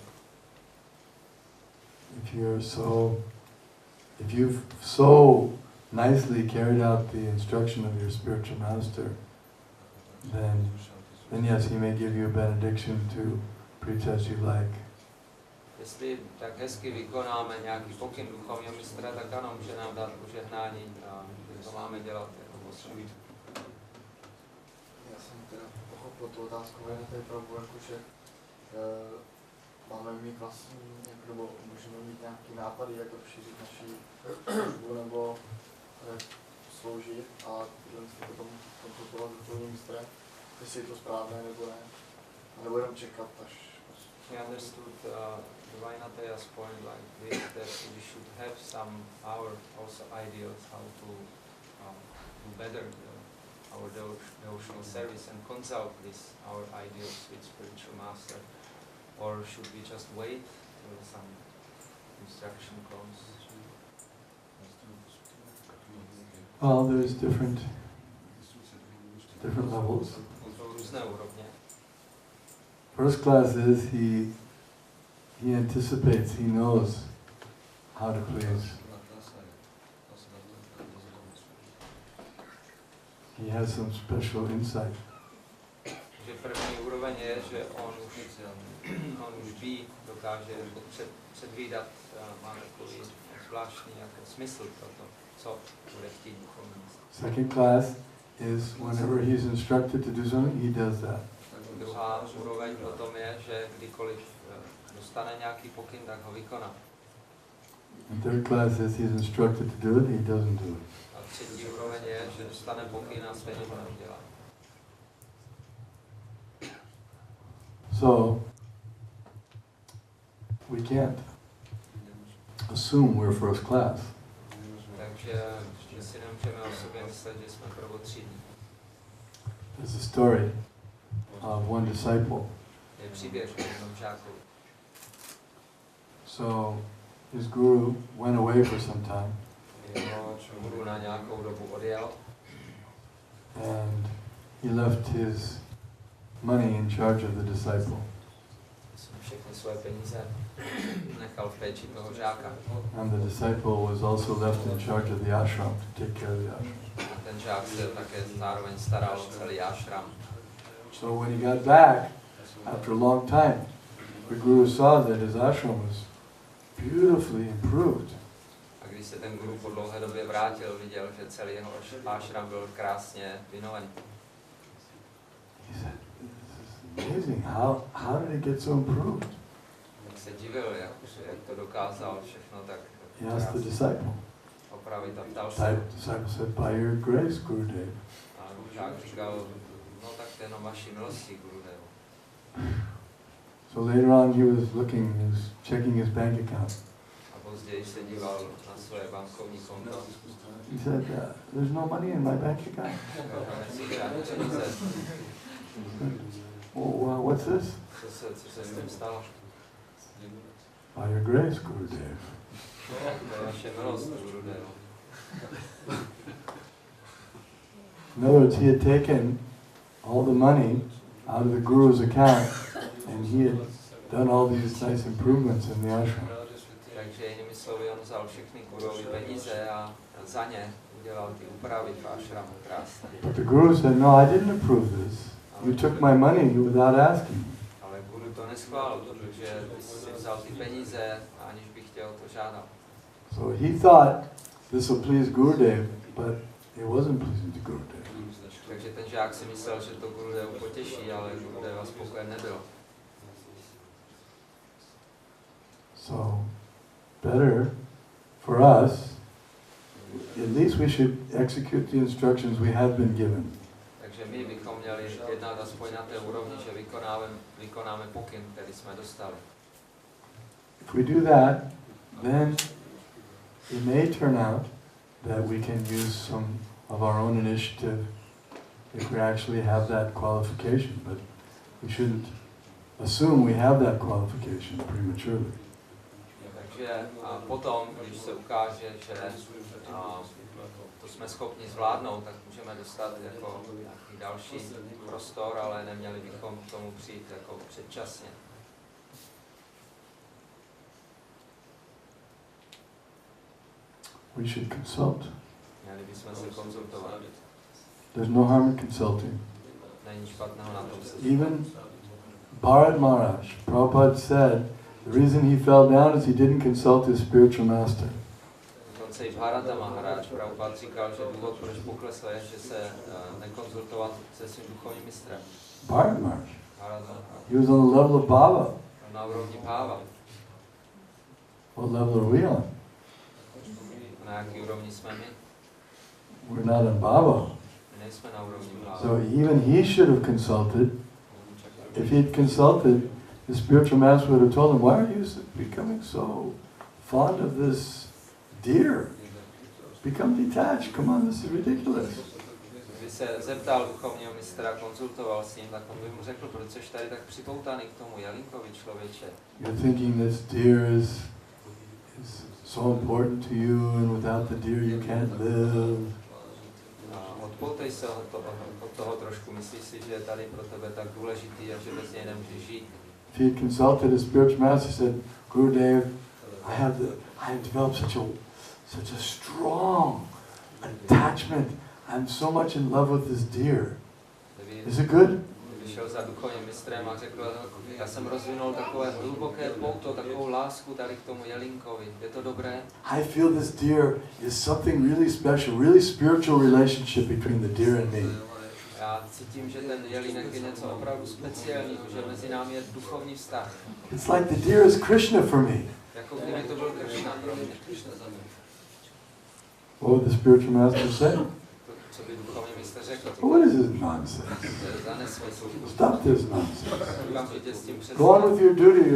If you've so nicely carried out the instruction of your spiritual master, then yes, he may give you a benediction to preach as you like. Jestli tak hezky vykonáme nějaký pokyn duchovního mistra, tak ano, může nám dát požehnání a to máme dělat jako potřebuji. Já jsem teda pochopil tu otázku, je pravdu, jakože máme mít vlastní, nebo můžeme mít nějaký nápady, jak rozšířit naši službu nebo sloužit a potom konzultovat s duchovním mistrem, jestli je to správné nebo ne. A nebo jenom čekat až... We understood Vainateya's point like this, that we should have some our also ideas how to do better our devotional service and consult this our ideals with spiritual master, or should we just wait till some instruction comes? Well, there's different levels. Různé úrovně. First class is he anticipates, he knows how to please. He has some special insight. Že první úroveň je, že on už ví, dokáže předvídat, má takový zvláštní jako smysl pro to, co bude chtít duchovní. Second class is whenever he's instructed to do something, he does that. Druhá úroveň potom je, že kdykoliv dostane nějaký pokyn, tak ho vykoná. And third class is he's instructed to do it, he doesn't do it. A třetí úroveň je, že dostane pokyn a stejně ho neudělá. So, we can't assume we're first class. Takže si nemůžeme o sobě myslet, že jsme prvotřídní. There's a story of one disciple. Je příběh o jednom žákovi. So, his guru went away for some time. Jeho guru na nějakou dobu odjel. And he left his money in charge of the disciple. Všechny své peníze nechal v péči toho žáka. And the disciple was also left in charge of the ashram, to take care of the ashram. A ten žák se také zároveň staral o celý ashram. So when he got back, after a long time, the guru saw that his ashram was beautifully improved. A když se ten guru po dlouhé době vrátil, viděl, že celý jeho ashram byl krásně vynoven. He said, "This is amazing. How did it get so improved?" Tak se divil, jak to dokázal všechno tak He asked the disciple. opravit a ptal The se. disciple said, "By your grace, Gurudev." A žák říkal, no tak to jenom vaší milostí, Gurudev. So later on, he was checking his bank account. A později se díval na své bankovní konto. He said, "There's no money in my bank account." Oh, what's this? Co se s tím stalo? By your grace, Gurudev. To je vaše milost, Gurudev. In other words, he had taken all the money out of the Guru's account and he had done all these nice improvements in the ashram. Takže jinými slovy, on vzal všechny Guruovy peníze a za ně udělal ty úpravy v ashramu krásné. But the Guru said, "No, I didn't approve this. You took my money without asking. Ale guru to neschválil, protože ty jsi vzal ty peníze, aniž bych chtěl to žádat. So he thought this will please Gurudev, but it wasn't pleasing to Gurudev. Takže ten žák si myslel, že to Gurudev potěší, ale Gurudeva spokojen nebyl. So, better for us, at least we should execute the instructions we have been given. Takže my bychom měli jednat aspoň na té úrovni, že vykonáme pokyn, který jsme dostali. If we do that, then it may turn out that we can use some of our own initiative if we actually have that qualification, but we shouldn't assume we have that qualification prematurely. Takže a potom, když se ukáže, že to jsme schopni zvládnout, tak můžeme dostat jako nějaký další prostor, ale neměli bychom k tomu přijít jako předčasně. We should consult. Měli bychom se konzultovat. There's no harm in consulting. Není špatného na tom se. Even Bharat Maharaj, Prabhupada said, the reason he fell down is he didn't consult his spiritual master. Dokonce i Bharata Maharaj, Prabhupada říkal, že důvod, proč poklesl, je, že se nekonzultoval se svým duchovním mistrem. Bharat Maharaj. Bharata Maharaj. He was on the level of Bhava. Na úrovni Bhava. What level are we on? Na jaký úrovni jsme my? We're not on Bhava. My nejsme na úrovni Bhava. So even he should have consulted. If he'd consulted, the spiritual master would have told him, why are you becoming so fond of this deer? Become detached. Come on, this is ridiculous. Kdyby se zeptal duchovního mistra, konzultoval s ním, tak on by mu řekl, proč jsi tady tak připoutaný k tomu jelínkovi, člověče. You're thinking this deer is so important to you, and without the deer you can't live. Odpoutej se od toho trošku, myslíš si, že je tady pro tebe tak důležitý a že bez něj nemůžeš žít. If he had consulted his spiritual master, he said, Gurudev, I have developed such a strong attachment. I'm so much in love with this deer. Is it good? Kdyby šel za duchovním mistrem a řekl, já jsem rozvinul takové hluboké pouto, takovou lásku tady k tomu jelínkovi. Je to dobré? I feel this deer is something really special, really spiritual relationship between the deer and me. Já cítím, že ten jelínek je něco opravdu speciálního, že mezi námi je duchovní vztah. It's like the deer is Krishna for me. Jako kdyby to byl Krishna pro mě. What would the spiritual master say? Co by duchovní mistr řekl? What is this nonsense? To je za nesmysl. Stop this nonsense. Okamžitě s tím Go on with your duty.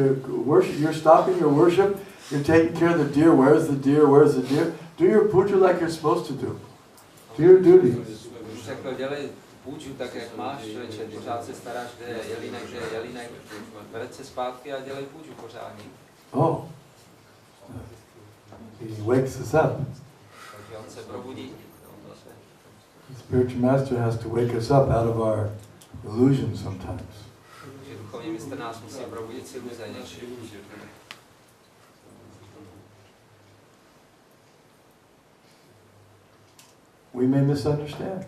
You're stopping your worship. You're taking care of the deer. Where's the deer? Where's the deer? Do your puja like you're supposed to do. Do your duty. Řekl, dělej půjču tak, jak máš, člověče, pořád se staráš, kde je jelínek, vrať se zpátky a dělej půjču pořádně. Oh. He wakes us up. Takže on se probudí. The spiritual master has to wake us up out of our illusion sometimes. Takže duchovní mistr nás musí probudit z iluze někdy. We may misunderstand.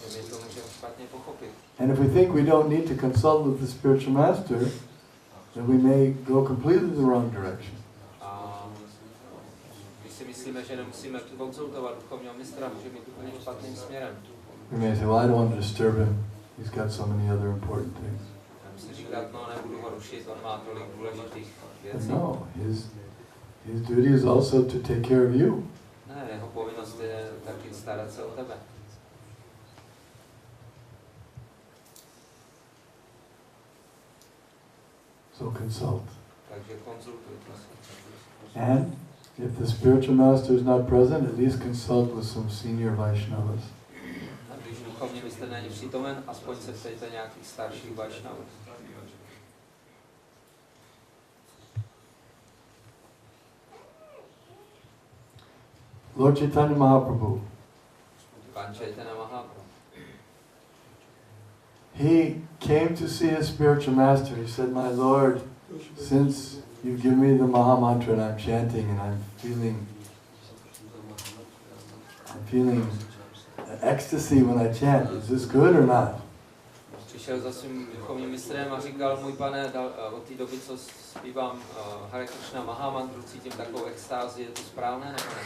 Takže my to můžeme špatně pochopit. And if we think we don't need to consult with the spiritual master, then we may go completely the wrong direction. A když si myslíme, že nemusíme konzultovat duchovního mistra, můžeme jít úplně špatným směrem. We may say, well, I don't want to disturb him. He's got so many other important things. Já si říkat, no nebudu ho rušit, on má tolik důležitých But věcí. no, his duty is also to take care of you. Ne, jeho povinnost je taky starat se o tebe. So consult. Takže konzultujte se. And if the spiritual master is not present, at least consult with some senior Vaishnavas. A když duchovní mistr není přítomen, aspoň se ptejte nějakých starších Vaishnavů. Lord Chaitanya Mahaprabhu, Pán Chaitanya Mahaprabhu. he came to see his spiritual master. He said, my Lord, since you've given me the Maha Mantra and I'm chanting and I'm feeling ecstasy when I chant, is this good or not? přišel za svým duchovním mistrem a říkal, můj pane, od té doby, co zpívám Hare Krishna Mahamantru, cítím takovou extázi, je to správné nebo ne?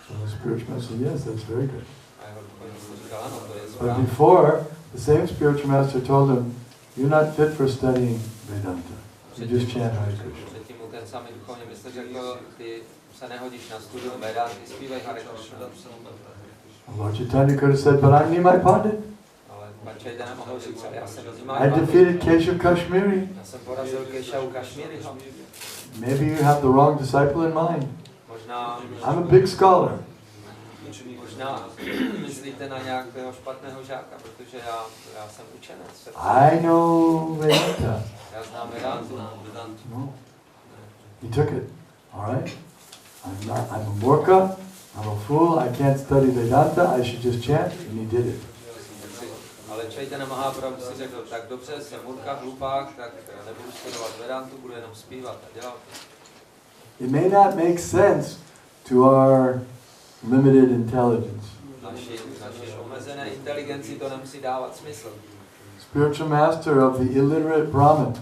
So the spiritual master said, yes, that's very good. A jeho duchovní mistr říkal, ano, to je But správné. before, the same spiritual master told him, you're not fit for studying Vedanta. You just chant Hare Krishna. Předtím mu ten samý duchovní mistr řekl, ty se nehodíš na studium Vedanty, zpívej Hare Krishna. Lord Chaitanya could have said, but I'm Nimai Pandit. Ale pan Chaitanya mohl říct, já jsem I defeated Keshav Kashmiri. Já jsem porazil Keshavu Kashmiriho. Maybe you have the wrong disciple in mind. Možná, I'm a big scholar. možná myslíte na nějakého špatného žáka, protože já jsem učenec. I know Vedanta. Já znám Vedantu. No. He took it. All right? I'm a murka. I'm a fool. I can't study Vedanta. I should just chant. And he did it. Ale Chaitanya Mahaprabhu si řekl, tak dobře, jsem murka, hlupák, tak nebudu studovat Vedantu, budu jenom zpívat a dělat. It may not make sense to our limited intelligence. Naši omezené inteligenci to nemusí dávat smysl. Spiritual master of the illiterate Brahmin.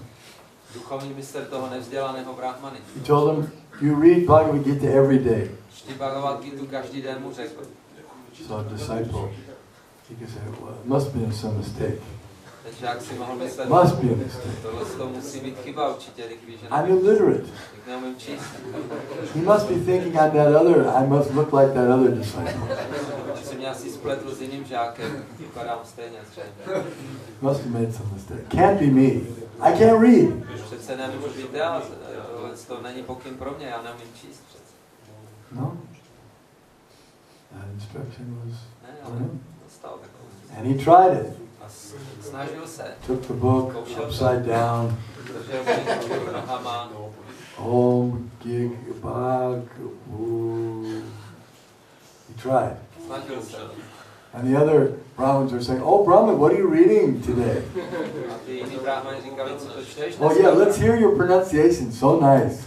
Duchovní mistr toho nevzdělaného brahmany. He told him, you read Bhagavad Gita every day. Čti Bhagavad Gitu každý den mu řekl. So a disciple, he could say, well, it must be some mistake. Ten žák si mohl myslet, Must be a mistake. tohle to musí být chyba určitě, když I'm illiterate. neumím číst. He must be thinking I'm that other, I must look like that other disciple. Že si mě asi spletl s jiným žákem, vypadám stejně třeba. Must have made some mistake. Can't be me. I can't read. Přece nemůžu být já, tohle to není pokyn pro mě, já neumím číst přece. No. That instruction was Ne, for ale him. dostal takovou. And he tried it. A snažil se, Took the book upside down. držel knihu nohama, Om Gig Bhag Woo. He tried. snažil se. And the other Brahmins were saying, oh Brahmin, what are you reading today? A ty jiný brahmani říkali, co to čteš Oh yeah, let's hear your pronunciation, so nice.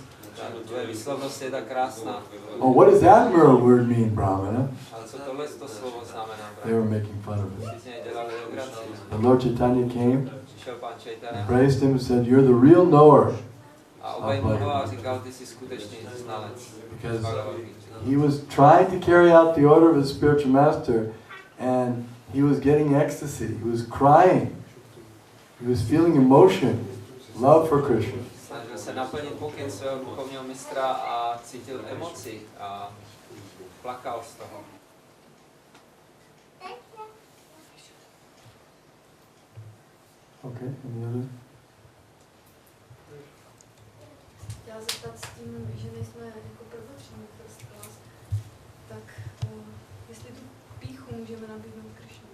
Tvoje výslovnost je tak krásná. Oh, what does that word mean, Brahmana? Ale co tohle to slovo znamená, They were brahmani? making fun of it. Ty z něj dělali legraci. The Lord Chaitanya came, Přišel pán Chaitanya embraced him and said, you're the real knower. a obejmul ho a říkal, ty jsi skutečný znalec. Because Bhagavad Gita. he was trying to carry out the order of his spiritual master and he was getting ecstasy. He was crying. He was feeling emotion, love for Krishna. Snažil se naplnit pokyn svého duchovního mistra a cítil emoci a plakal z toho. Okay, any other? Chtěla zeptat s tím, že nejsme jako prvotřídní first class, tak jestli tu pýchu můžeme nabídnout Krishna.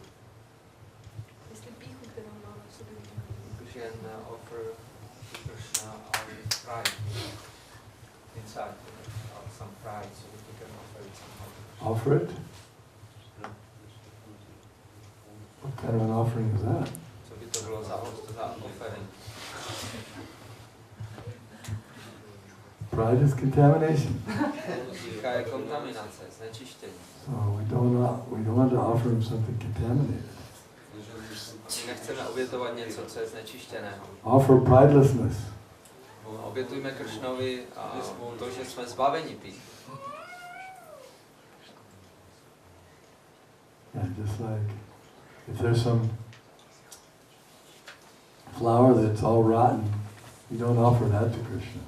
Jestli pýchu, kterou máme v sobě, můžeme nabídnout We can offer to Krishna our pride inside, some pride, so we can offer it somehow. Offer it? What kind of an offering is that? Co by to bylo za offering? Pride is contamination. Pýcha je kontaminace, znečištění. So we don't want to offer him something contaminated. My nechceme obětovat něco, co je znečištěného. Offer pridelessness. Obětujme Kršnovi to, že jsme zbaveni pýchy. Yeah, just like if there's some flower that's all rotten, you don't offer that to Krishna.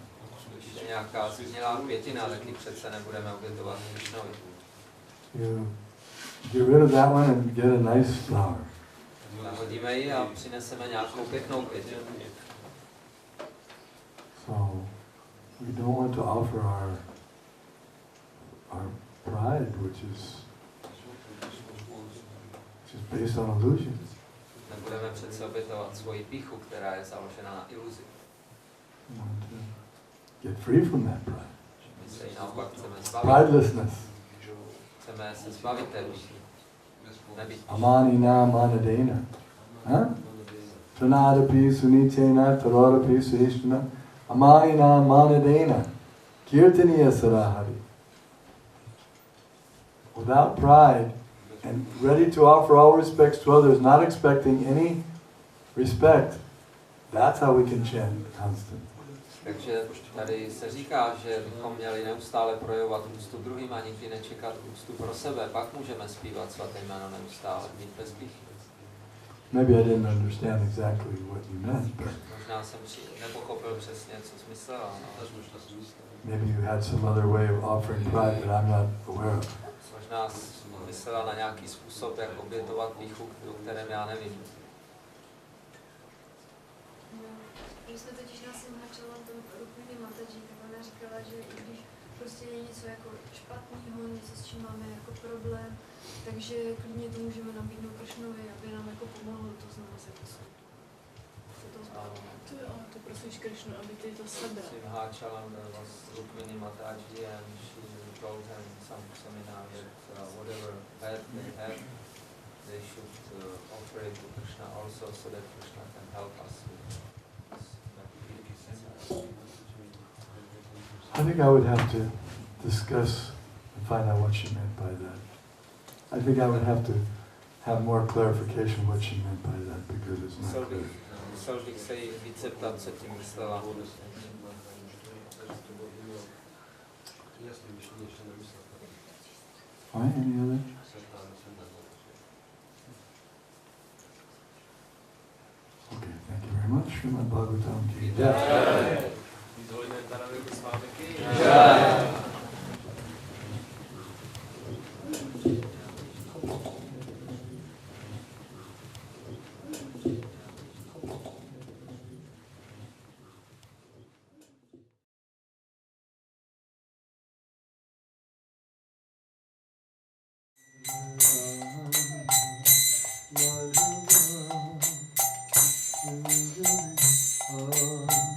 Když je nějaká zhnilá květina, tak ji přece nebudeme obětovat Kršnovi. You get rid of that one and get a nice flower. Nahodíme ji a přineseme nějakou pěknou květinu. So we don't want to offer our pride, which is based on illusion. Nebudeme přece obětovat svoji pýchu, která je založena na iluzi. We want to get free from that pride. My se ji naopak chceme zbavit. Pridelessness. Chceme se zbavit té pýchy. Nebýt Amanina manadena. Huh? Pranadapi sunicena tarodapi suhishtana. Amanina manadena. Kirtaniya sarahari. Without pride and ready to offer all respects to others, not expecting any respect, that's how we can chant constantly. Takže tady se říká, že bychom měli neustále projevovat úctu druhým a nikdy nečekat úctu pro sebe. Pak můžeme zpívat svaté jméno neustále, mít bez píchy. Maybe I didn't understand exactly what you meant, but Možná jsem nepochopil přesně, co smyslela. No. maybe you had some other way of offering pride that I'm not aware of. Možná myslela na nějaký způsob, jak obětovat píchu, o kterém já nevím. Když jsme totiž na Simhačala tom Rukmini Mataji, tak ona říkala, že i když prostě je něco jako špatného, něco s čím máme jako problém, takže klidně to můžeme nabídnout Kršnovi, aby nám jako pomohl to znovu se posunout. To prosíš Kršnu, aby ty to sebral. Simhačala was Rukmini Mataji and she told him some seminar that whatever bad they have, they should offer it to Krishna also so that Krishna can help us with this. I think I would have to discuss and find out what she meant by that. I think I would have to have more clarification what she meant by that because it's not clear. Musel bych se jí více ptát, co tím myslela. Fine, any other? Okay, thank you very much. Srimad Bhagavatam ki jai. Danavir Goswami Jai. Madhava,